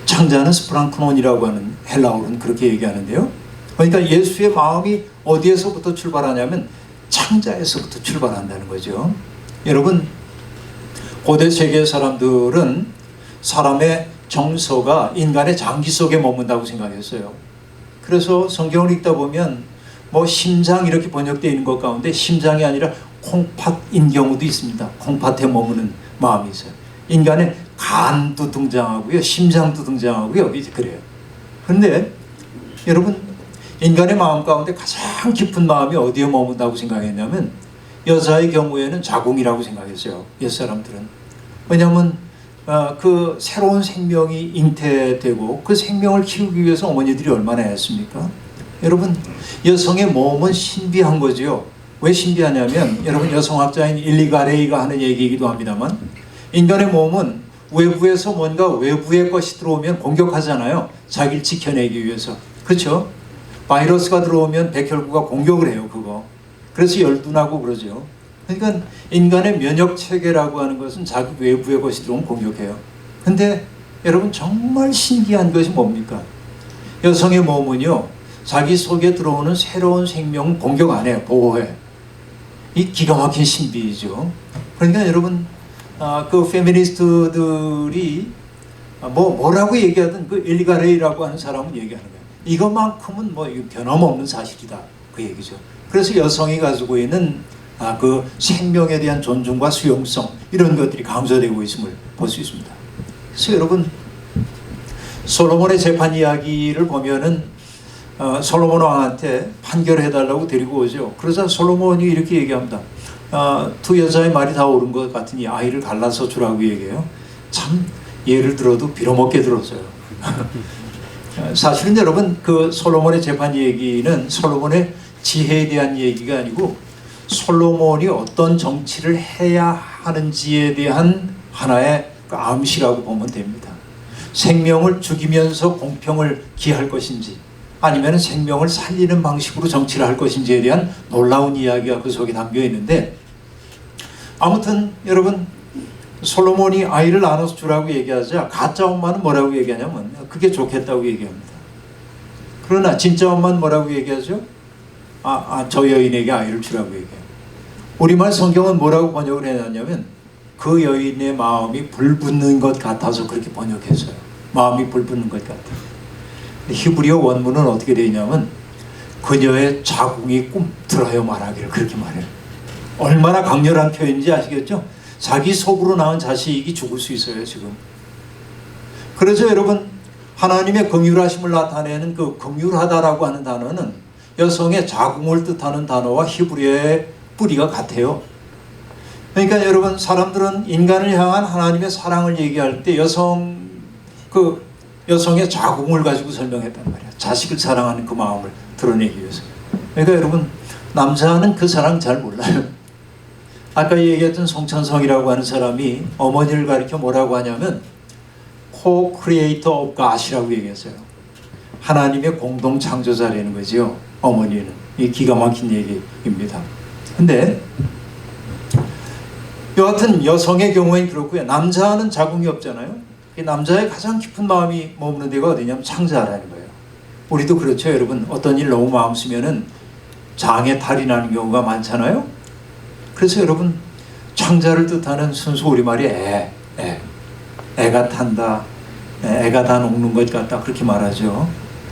창자는 스프랑크논이라고 하는 헬라어로는 그렇게 얘기하는데요. 그러니까 예수의 마음이 어디에서부터 출발하냐면 창자에서부터 출발한다는 거죠. 여러분, 고대 세계 사람들은 사람의 정서가 인간의 장기 속에 머문다고 생각했어요. 그래서 성경을 읽다 보면 뭐 심장 이렇게 번역되어 있는 것 가운데 심장이 아니라 콩팥인 경우도 있습니다. 콩팥에 머무는 마음이 있어요. 인간의 간도 등장하고요, 심장도 등장하고요, 이제 그래요. 그런데 여러분, 인간의 마음 가운데 가장 깊은 마음이 어디에 머문다고 생각했냐면 여자의 경우에는 자궁이라고 생각했어요. 옛사람들은. 왜냐하면 그 새로운 생명이 잉태되고 그 생명을 키우기 위해서 어머니들이 얼마나 했습니까? 여러분, 여성의 몸은 신비한 거죠. 왜 신비하냐면 여러분, 여성학자인 일리가레이가 하는 얘기이기도 합니다만 인간의 몸은 외부에서 뭔가 외부의 것이 들어오면 공격하잖아요. 자기를 지켜내기 위해서. 그렇죠? 바이러스가 들어오면 백혈구가 공격을 해요. 그거. 그래서 열둔하고 그러죠. 그러니까 인간의 면역체계라고 하는 것은 자기 외부의 것이 들어오면 공격해요. 근데 여러분, 정말 신기한 것이 뭡니까? 여성의 몸은요, 자기 속에 들어오는 새로운 생명은 공격 안 해요. 보호해. 이 기가 막힌 신비이죠. 그러니까 여러분, 그 페미니스트들이 뭐라고 얘기하든 그 엘리가레이라고 하는 사람은 얘기하는 거예요. 이것만큼은 뭐 변함없는 사실이다. 그 얘기죠. 그래서 여성이 가지고 있는 그 생명에 대한 존중과 수용성, 이런 것들이 강조되고 있음을 볼 수 있습니다. 그래서 여러분, 솔로몬의 재판 이야기를 보면은 솔로몬 왕한테 판결해달라고 데리고 오죠. 그러자 솔로몬이 이렇게 얘기합니다. 두 여자의 말이 다 옳은 것 같으니 아이를 갈라서 주라고 얘기해요. 참 예를 들어도 빌어먹게 들었어요. 사실은 여러분, 그 솔로몬의 재판 얘기는 솔로몬의 지혜에 대한 얘기가 아니고 솔로몬이 어떤 정치를 해야 하는지에 대한 하나의 그 암시라고 보면 됩니다. 생명을 죽이면서 공평을 기할 것인지 아니면 생명을 살리는 방식으로 정치를 할 것인지에 대한 놀라운 이야기가 그 속에 담겨 있는데, 아무튼 여러분, 솔로몬이 아이를 나눠서 주라고 얘기하자 가짜 엄마는 뭐라고 얘기하냐면 그게 좋겠다고 얘기합니다. 그러나 진짜 엄마는 뭐라고 얘기하죠? 저 여인에게 아이를 주라고 얘기해요. 우리말 성경은 뭐라고 번역을 해놨냐면 그 여인의 마음이 불붙는 것 같아서 그렇게 번역했어요. 마음이 불붙는 것 같아. 히브리어 원문은 어떻게 되어 있냐면 그녀의 자궁이 꿈틀하여 말하기를 그렇게 말해요. 얼마나 강렬한 표현인지 아시겠죠? 자기 속으로 낳은 자식이 죽을 수 있어요, 지금. 그래서 여러분, 하나님의 긍휼하심을 나타내는 그 긍휼하다라고 하는 단어는 여성의 자궁을 뜻하는 단어와 히브리어의 뿌리가 같아요. 그러니까 여러분, 사람들은 인간을 향한 하나님의 사랑을 얘기할 때 여성의 자궁을 가지고 설명했단 말이야. 자식을 사랑하는 그 마음을 드러내기 위해서. 그러니까 여러분, 남자는 그 사랑 잘 몰라요. 아까 얘기했던 송천성이라고 하는 사람이 어머니를 가리켜 뭐라고 하냐면 Co-Creator of God이라고 얘기했어요. 하나님의 공동 창조자라는 거죠. 어머니는. 이 기가 막힌 얘기입니다. 근데 여하튼 여성의 경우엔 그렇고요. 남자는 자궁이 없잖아요. 남자의 가장 깊은 마음이 머무는 데가 어디냐면 창자라는 거예요. 우리도 그렇죠, 여러분. 어떤 일 너무 마음 쓰면은 장에 탈이 나는 경우가 많잖아요. 그래서 여러분, 창자를 뜻하는 순수 우리말이 애가 탄다, 애가 다 녹는 것 같다, 그렇게 말하죠.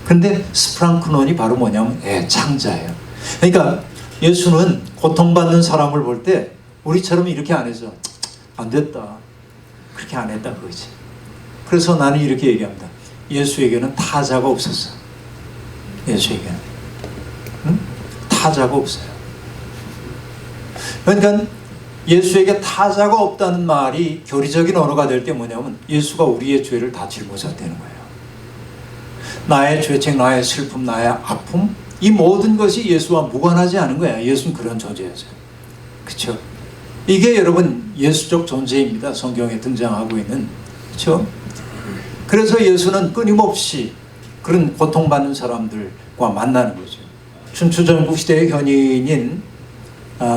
근데 스프랑크논이 바로 뭐냐면 창자예요. 그러니까 예수는 고통받는 사람을 볼 때 우리처럼 이렇게 안 해서 안 됐다, 그렇게 안 했다 그거지. 그래서 나는 이렇게 얘기합니다. 예수에게는 타자가 없었어. 예수에게는 타자가 없어요. 그러니까 예수에게 타자가 없다는 말이 교리적인 언어가 될 때 뭐냐면 예수가 우리의 죄를 다 짊어졌다는 거예요. 나의 죄책, 나의 슬픔, 나의 아픔, 이 모든 것이 예수와 무관하지 않은 거야. 예수는 그런 존재였어요. 그렇죠? 이게 여러분 예수적 존재입니다. 성경에 등장하고 있는. 그렇죠? 그래서 예수는 끊임없이 그런 고통받는 사람들과 만나는 거죠. 춘추전국 시대의 현인인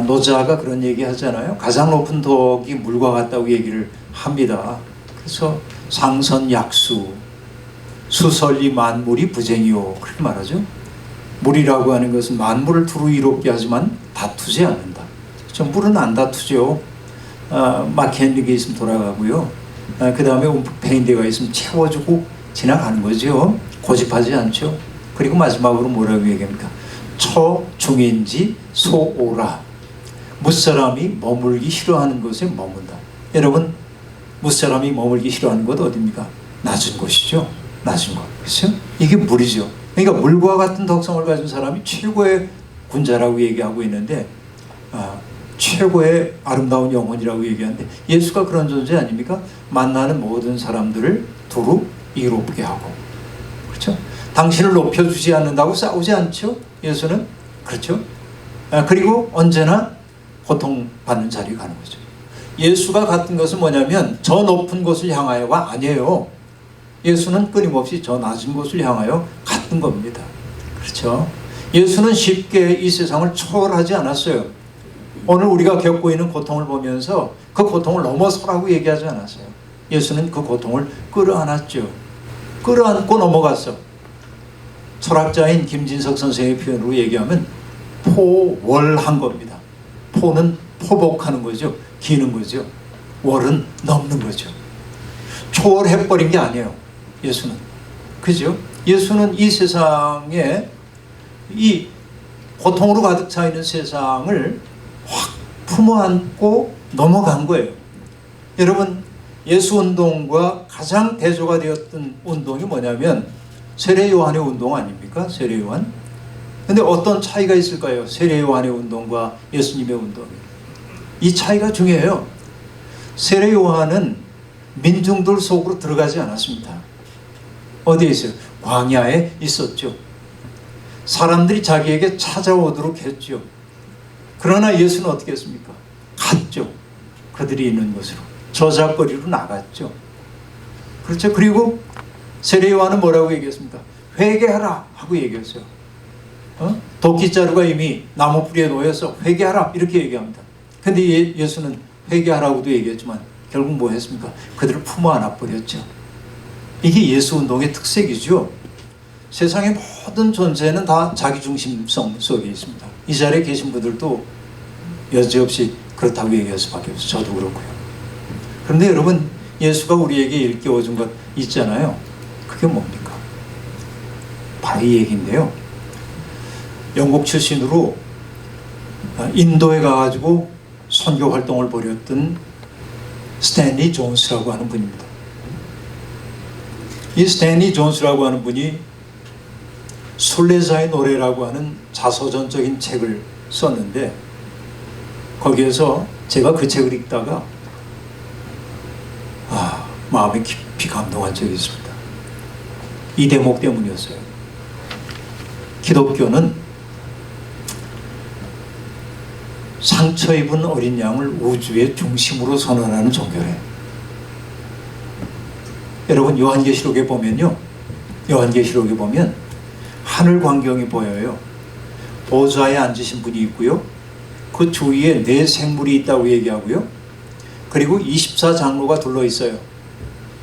노자가 그런 얘기 하잖아요. 가장 높은 덕이 물과 같다고 얘기를 합니다. 그래서 상선약수, 수설리 만물이 부쟁이요, 그렇게 말하죠. 물이라고 하는 것은 만물을 두루 이롭게 하지만 다투지 않는다. 그렇죠? 물은 안 다투죠. 막힌 게 있으면 돌아가고요. 그 다음에 움푹 패인 데가 있으면 채워주고 지나가는 거죠. 고집하지 않죠. 그리고 마지막으로 뭐라고 얘기합니까? 처중인지 소오라. 무사람이 머물기 싫어하는 곳에 머문다. 여러분, 무사람이 머물기 싫어하는 곳 어디입니까? 낮은 곳이죠. 낮은 곳. 그렇죠? 이게 물이죠. 그러니까 물과 같은 덕성을 가진 사람이 최고의 군자라고 얘기하고 있는데 최고의 아름다운 영혼이라고 얘기하는데 예수가 그런 존재 아닙니까? 만나는 모든 사람들을 두루 이롭게 하고, 그렇죠? 당신을 높여주지 않는다고 싸우지 않죠? 예수는. 그렇죠? 그리고 언제나 고통받는 자리에 가는 거죠. 예수가 같은 것은 뭐냐면 저 높은 곳을 향하여가 아니에요. 예수는 끊임없이 저 낮은 곳을 향하여 갔던 겁니다. 그렇죠? 예수는 쉽게 이 세상을 초월하지 않았어요. 오늘 우리가 겪고 있는 고통을 보면서 그 고통을 넘어서라고 얘기하지 않았어요. 예수는 그 고통을 끌어안았죠. 끌어안고 넘어갔어. 철학자인 김진석 선생의 표현으로 얘기하면 포월한 겁니다. 포는 포복하는 거죠. 기는 거죠. 월은 넘는 거죠. 초월해버린 게 아니에요. 예수는. 그죠? 예수는 이 세상에 이 고통으로 가득 차 있는 세상을 확 품어안고 넘어간 거예요. 여러분, 예수 운동과 가장 대조가 되었던 운동이 뭐냐면 세례 요한의 운동 아닙니까? 세례 요한. 근데 어떤 차이가 있을까요? 세례 요한의 운동과 예수님의 운동이. 이 차이가 중요해요. 세례 요한은 민중들 속으로 들어가지 않았습니다. 어디에 있어요? 광야에 있었죠. 사람들이 자기에게 찾아오도록 했죠. 그러나 예수는 어떻게 했습니까? 갔죠. 그들이 있는 곳으로. 저작거리로 나갔죠. 그렇죠. 그리고 세례 요한은 뭐라고 얘기했습니까? 회개하라 하고 얘기했어요. 도끼자루가 이미 나무 뿌리에 놓여서 회개하라 이렇게 얘기합니다. 근데 예수는 회개하라고도 얘기했지만 결국 뭐 했습니까? 그들을 품어 안아 버렸죠. 이게 예수 운동의 특색이죠. 세상의 모든 존재는 다 자기중심성 속에 있습니다. 이 자리에 계신 분들도 여지없이 그렇다고 얘기할 수밖에 없어요. 저도 그렇고요. 그런데 여러분, 예수가 우리에게 일깨워준 것 있잖아요. 그게 뭡니까? 바로 이 얘기인데요. 영국 출신으로 인도에 가가지고 선교 활동을 벌였던 스탠리 존스라고 하는 분입니다. 이 스탠리 존스라고 하는 분이 순례자의 노래라고 하는 자서전적인 책을 썼는데, 거기에서 제가 그 책을 읽다가 마음에 깊이 감동한 적이 있습니다. 이 대목 때문이었어요. 기독교는 상처 입은 어린 양을 우주의 중심으로 선언하는 종교래요. 여러분, 요한계시록에 보면 하늘 광경이 보여요. 보좌에 앉으신 분이 있고요, 그 주위에 네 생물이 있다고 얘기하고요, 그리고 24장로가 둘러 있어요.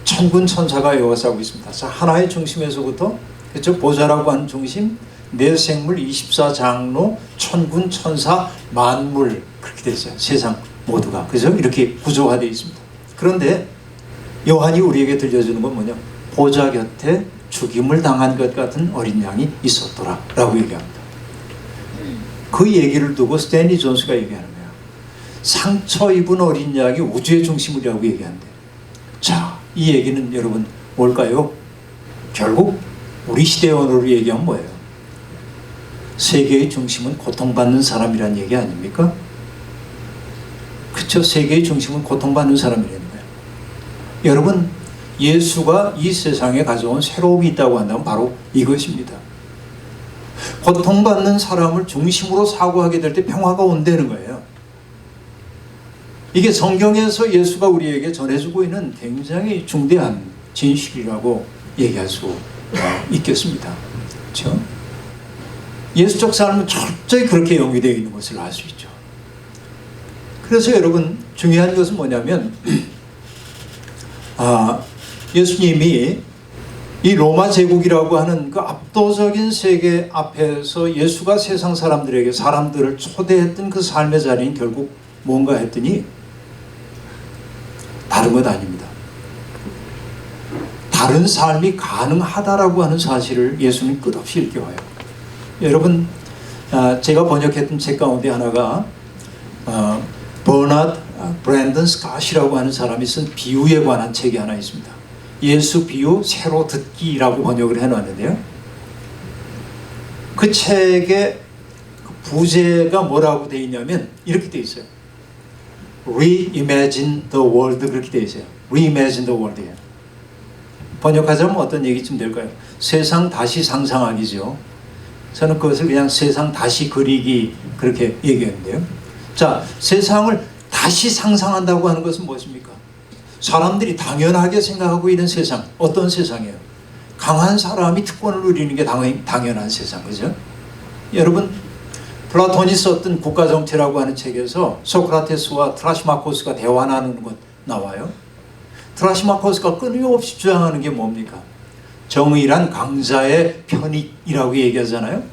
천군 천사가 에워싸고 있습니다. 자, 하나의 중심에서부터, 그렇죠? 보좌라고 하는 중심, 네 생물, 24장로, 천군 천사, 만물, 그렇게 되어 있어요. 세상 모두가, 그죠? 이렇게 구조화되어 있습니다. 그런데 요한이 우리에게 들려주는 건 뭐냐? 보좌 곁에 죽임을 당한 것 같은 어린 양이 있었더라 라고 얘기합니다. 그 얘기를 두고 스탠리 존스가 얘기하는 거예요. 상처 입은 어린 양이 우주의 중심이라고 얘기하는데, 자, 이 얘기는 여러분 뭘까요? 결국 우리 시대 언어로 얘기하면 뭐예요? 세계의 중심은 고통받는 사람이란 얘기 아닙니까? 그렇죠? 세계의 중심은 고통받는 사람이라는 거예요. 여러분, 예수가 이 세상에 가져온 새로움이 있다고 한다면 바로 이것입니다. 고통받는 사람을 중심으로 사고하게 될 때 평화가 온다는 거예요. 이게 성경에서 예수가 우리에게 전해주고 있는 굉장히 중대한 진실이라고 얘기할 수 있겠습니다. 그렇죠? 예수적 삶은 철저히 그렇게 연기되어 있는 것을 알 수 있죠. 그래서 여러분, 중요한 것은 뭐냐면 예수님이 이 로마 제국이라고 하는 그 압도적인 세계 앞에서 예수가 세상 사람들을 초대했던 그 삶의 자리는 결국 뭔가 했더니 다른 것 아닙니다. 다른 삶이 가능하다라고 하는 사실을 예수는 끝없이 일깨워요. 여러분, 제가 번역했던 책 가운데 하나가 버나드 브랜든 스캇이라고 하는 사람이 쓴 비유에 관한 책이 하나 있습니다. 예수 비유 새로 듣기라고 번역을 해놨는데요, 그 책의 부제가 뭐라고 되어 있냐면 이렇게 되어 있어요. Reimagine the world, 그렇게 되어 있어요. Reimagine the world예요. 번역하자면 어떤 얘기쯤 될까요? 세상 다시 상상하기죠. 저는 그것을 그냥 세상 다시 그리기, 그렇게 얘기했는데요. 자, 세상을 다시 상상한다고 하는 것은 무엇입니까? 사람들이 당연하게 생각하고 있는 세상, 어떤 세상이에요? 강한 사람이 특권을 누리는 게 당연한 세상, 그죠? 여러분, 플라톤이 썼던 국가정체라고 하는 책에서 소크라테스와 트라시마코스가 대화 나누는 것 나와요. 트라시마코스가 끊임없이 주장하는 게 뭡니까? 정의란 강자의 편익이라고 얘기하잖아요.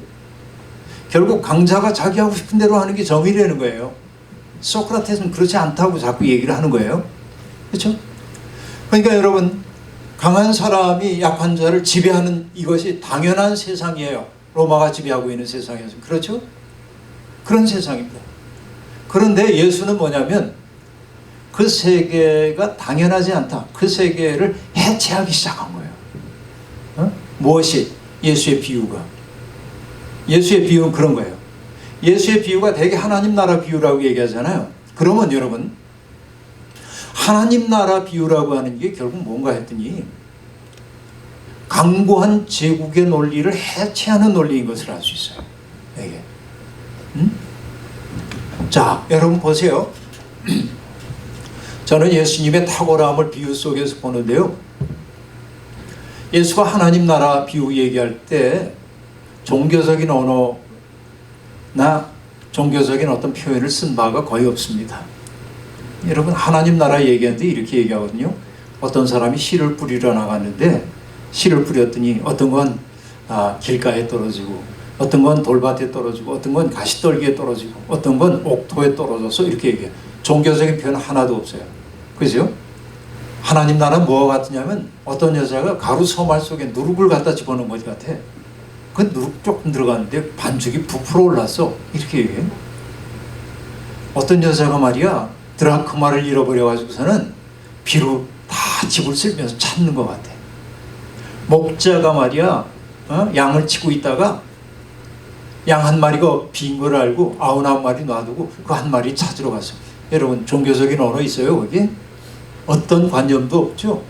결국 강자가 자기 하고 싶은 대로 하는 게 정의라는 거예요. 소크라테스는 그렇지 않다고 자꾸 얘기를 하는 거예요. 그렇죠? 그러니까 여러분, 강한 사람이 약한 자를 지배하는 이것이 당연한 세상이에요. 로마가 지배하고 있는 세상에서. 그렇죠? 그런 세상입니다. 그런데 예수는 뭐냐면 그 세계가 당연하지 않다. 그 세계를 해체하기 시작한 거예요. 무엇이? 예수의 비유가. 예수의 비유는 그런 거예요. 예수의 비유가 되게 하나님 나라 비유라고 얘기하잖아요. 그러면 여러분, 하나님 나라 비유라고 하는 게 결국 뭔가 했더니 강고한 제국의 논리를 해체하는 논리인 것을 알 수 있어요. 이게. 자, 여러분 보세요. 저는 예수님의 탁월함을 비유 속에서 보는데요, 예수가 하나님 나라 비유 얘기할 때 종교적인 언어나 종교적인 어떤 표현을 쓴 바가 거의 없습니다. 여러분, 하나님 나라 얘기하는데 이렇게 얘기하거든요. 어떤 사람이 씨를 뿌리러 나갔는데 씨를 뿌렸더니 어떤 건 길가에 떨어지고, 어떤 건 돌밭에 떨어지고, 어떤 건 가시떨기에 떨어지고, 어떤 건 옥토에 떨어져서, 이렇게 얘기해요. 종교적인 표현 하나도 없어요. 그죠? 하나님 나라는 뭐가 같으냐면 어떤 여자가 가루 서말 속에 누룩을 갖다 집어넣은 것 같아. 그 누룩 조금 들어갔는데 반죽이 부풀어 올랐어. 이렇게 얘기해요. 어떤 여자가 말이야, 드라크마를 잃어버려가지고서는 비로 다 집을 쓸면서 찾는 것 같아. 목자가 말이야, 양을 치고 있다가 양 한 마리가 빈 걸 알고 99마리 놔두고 그 한 마리 찾으러 갔어. 여러분, 종교적인 언어 있어요 거기? 어떤 관념도 없죠.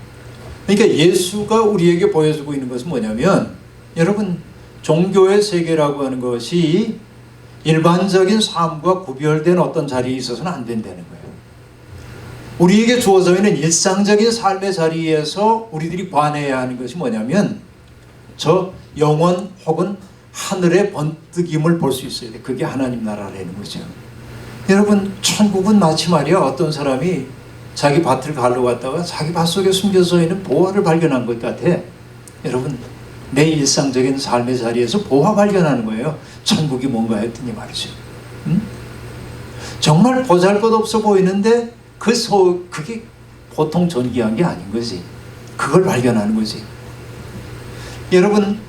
그러니까 예수가 우리에게 보여주고 있는 것은 뭐냐면, 여러분, 종교의 세계라고 하는 것이 일반적인 삶과 구별된 어떤 자리에 있어서는 안 된다는 거예요. 우리에게 주어져 있는 일상적인 삶의 자리에서 우리들이 관해야 하는 것이 뭐냐면, 저 영원 혹은 하늘의 번뜩임을 볼 수 있어야 돼. 그게 하나님 나라라는 거죠. 여러분, 천국은 마치 말이야, 어떤 사람이 자기 밭을 가러 갔다가 자기 밭 속에 숨겨져 있는 보화를 발견한 것 같아. 여러분, 내 일상적인 삶의 자리에서 보화 발견하는 거예요. 천국이 뭔가 했더니 말이죠. 정말 보잘것없어 보이는데 그게 보통 존귀한 게 아닌 거지. 그걸 발견하는 거지. 여러분,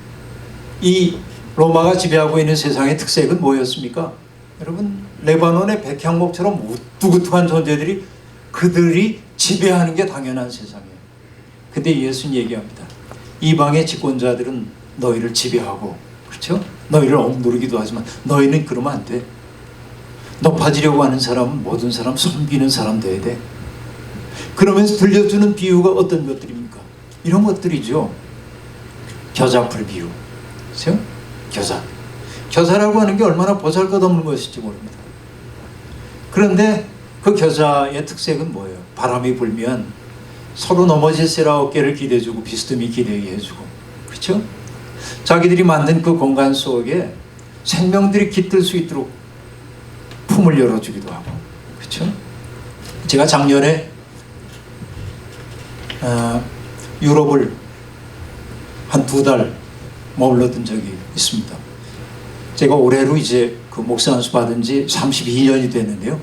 이 로마가 지배하고 있는 세상의 특색은 뭐였습니까? 여러분, 레바논의 백향목처럼 우뚝우뚝한 존재들이 그들이 지배하는 게 당연한 세상이에요. 근데 예수는 얘기합니다. 이방의 집권자들은 너희를 지배하고, 그렇죠? 너희를 억누르기도 하지만 너희는 그러면 안 돼. 높아지려고 하는 사람은 모든 사람 섬기는 사람 돼야 돼. 그러면서 들려주는 비유가 어떤 것들입니까? 이런 것들이죠. 겨자풀 비유. 그렇죠? 겨자라고 하는 게 얼마나 보잘것없는 것일지 모릅니다. 그런데 그 겨자의 특색은 뭐예요? 바람이 불면 서로 넘어질세라 어깨를 기대주고 비스듬히 기대게 해주고, 그렇죠? 자기들이 만든 그 공간 속에 생명들이 깃들 수 있도록 품을 열어주기도 하고, 그렇죠? 제가 작년에 유럽을 한 2달 머물렀던 적이 있습니다. 제가 올해로 이제 그 목사 안수 받은 지 32년이 됐는데요.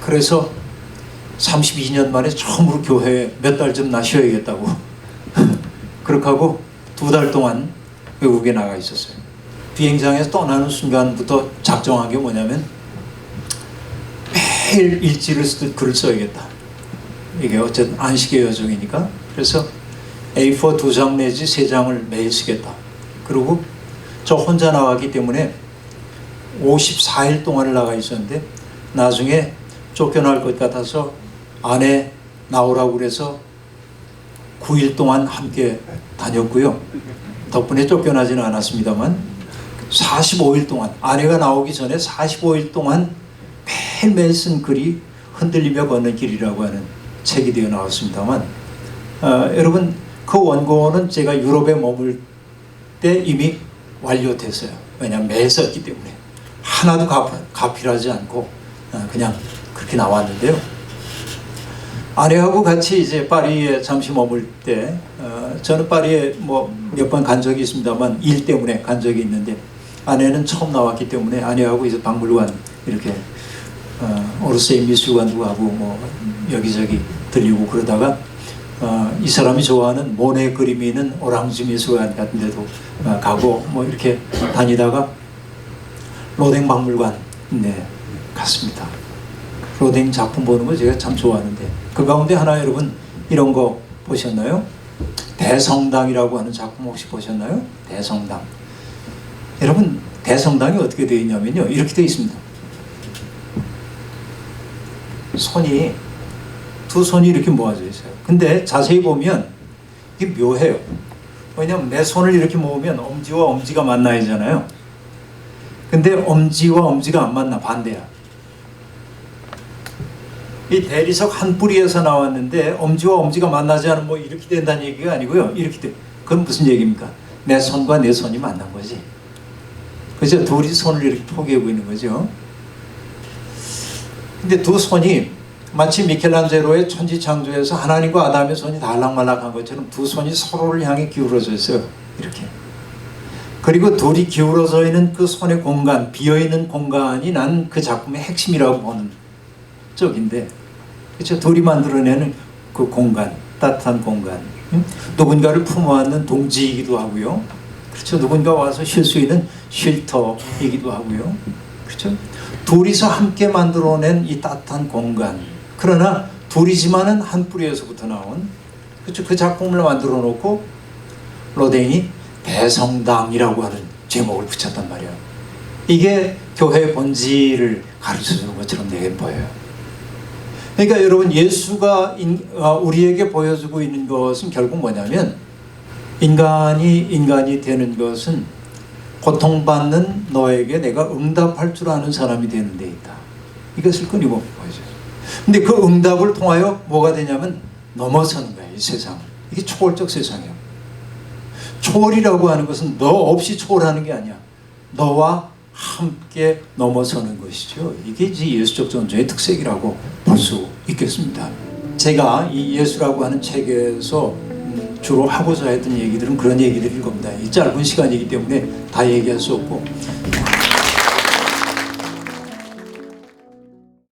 그래서 32년 만에 처음으로 교회에 몇 달 좀 쉬어야겠다고 그렇게 하고 2달 동안 외국에 나가 있었어요. 비행장에서 떠나는 순간부터 작정한 게 뭐냐면, 매일 일지를 쓰듯 글을 써야겠다. 이게 어쨌든 안식의 여정이니까. 그래서 A4 2장 내지 3장을 매일 쓰겠다. 그리고 저 혼자 나왔기 때문에 54일 동안을 나가 있었는데, 나중에 쫓겨날 것 같아서 아내 나오라고 그래서 9일 동안 함께 다녔고요. 덕분에 쫓겨나지는 않았습니다만 45일 동안, 아내가 나오기 전에 45일 동안 매일매일 쓴 글이 흔들리며 걷는 길이라고 하는 책이 되어 나왔습니다만, 여러분, 그 원고는 제가 유럽에 머물 때 이미 완료됐어요. 왜냐하면 매일 썼기 때문에 하나도 가필하지 않고 그냥 그렇게 나왔는데요. 아내하고 같이 이제 파리에 잠시 머물 때, 저는 파리에 뭐 몇 번 간 적이 있습니다만 일 때문에 간 적이 있는데, 아내는 처음 나왔기 때문에 아내하고 이제 박물관 이렇게 오르세이 미술관도 가고 뭐 여기저기 들리고 그러다가 이 사람이 좋아하는 모네 그림이 있는 오랑지 미술관 같은 데도 가고 뭐 이렇게 다니다가 로댕 박물관 갔습니다. 로댕 작품 보는 거 제가 참 좋아하는데, 그 가운데 하나 여러분 이런 거 보셨나요? 대성당이라고 하는 작품 혹시 보셨나요? 대성당. 여러분, 대성당이 어떻게 되어 있냐면요, 이렇게 되어 있습니다. 두 손이 이렇게 모아져 있어요. 근데 자세히 보면 이게 묘해요. 왜냐하면 내 손을 이렇게 모으면 엄지와 엄지가 만나야잖아요. 근데 엄지와 엄지가 안 만나, 반대야. 이 대리석 한 뿌리에서 나왔는데 엄지와 엄지가 만나지 않으면 뭐 이렇게 된다는 얘기가 아니고요. 이렇게 돼. 그건 무슨 얘기입니까? 내 손과 내 손이 만난 거지. 그죠? 둘이 손을 이렇게 포개고 있는 거죠. 근데 두 손이 마치 미켈란젤로의 천지창조에서 하나님과 아담의 손이 달락말락한 것처럼 두 손이 서로를 향해 기울어져 있어요. 이렇게. 그리고 둘이 기울어져 있는 그 손의 공간, 비어있는 공간이 난 그 작품의 핵심이라고 보는 쪽인데, 그렇죠? 둘이 만들어내는 그 공간, 따뜻한 공간, 누군가를 품어안는 동지이기도 하고요. 그렇죠? 누군가 와서 쉴 수 있는 쉴터이기도 하고요. 그렇죠? 둘이서 함께 만들어낸 이 따뜻한 공간. 그러나 둘이지만은 한 뿌리에서부터 나온 그렇죠. 그 작품을 만들어 놓고 로댕이 대성당이라고 하는 제목을 붙였단 말이에요. 이게 교회의 본질을 가르쳐주는 것처럼 내게 보여요. 그러니까 여러분 예수가 우리에게 보여주고 있는 것은 결국 뭐냐면 인간이 되는 것은 고통받는 너에게 내가 응답할 줄 아는 사람이 되는 데 있다. 이것을 끊임없이 보여줘요. 근데 그 응답을 통하여 뭐가 되냐면 넘어서는 거예요. 이 세상을. 이게 초월적 세상이에요. 초월이라고 하는 것은 너 없이 초월하는 게 아니야. 너와 함께 넘어서는 것이죠. 이게 이제 예수적 존재의 특색이라고 볼 수 있겠습니다. 제가 이 예수라고 하는 책에서 주로 하고자 했던 얘기들은 그런 얘기들일 겁니다. 이 짧은 시간이기 때문에 다 얘기할 수 없고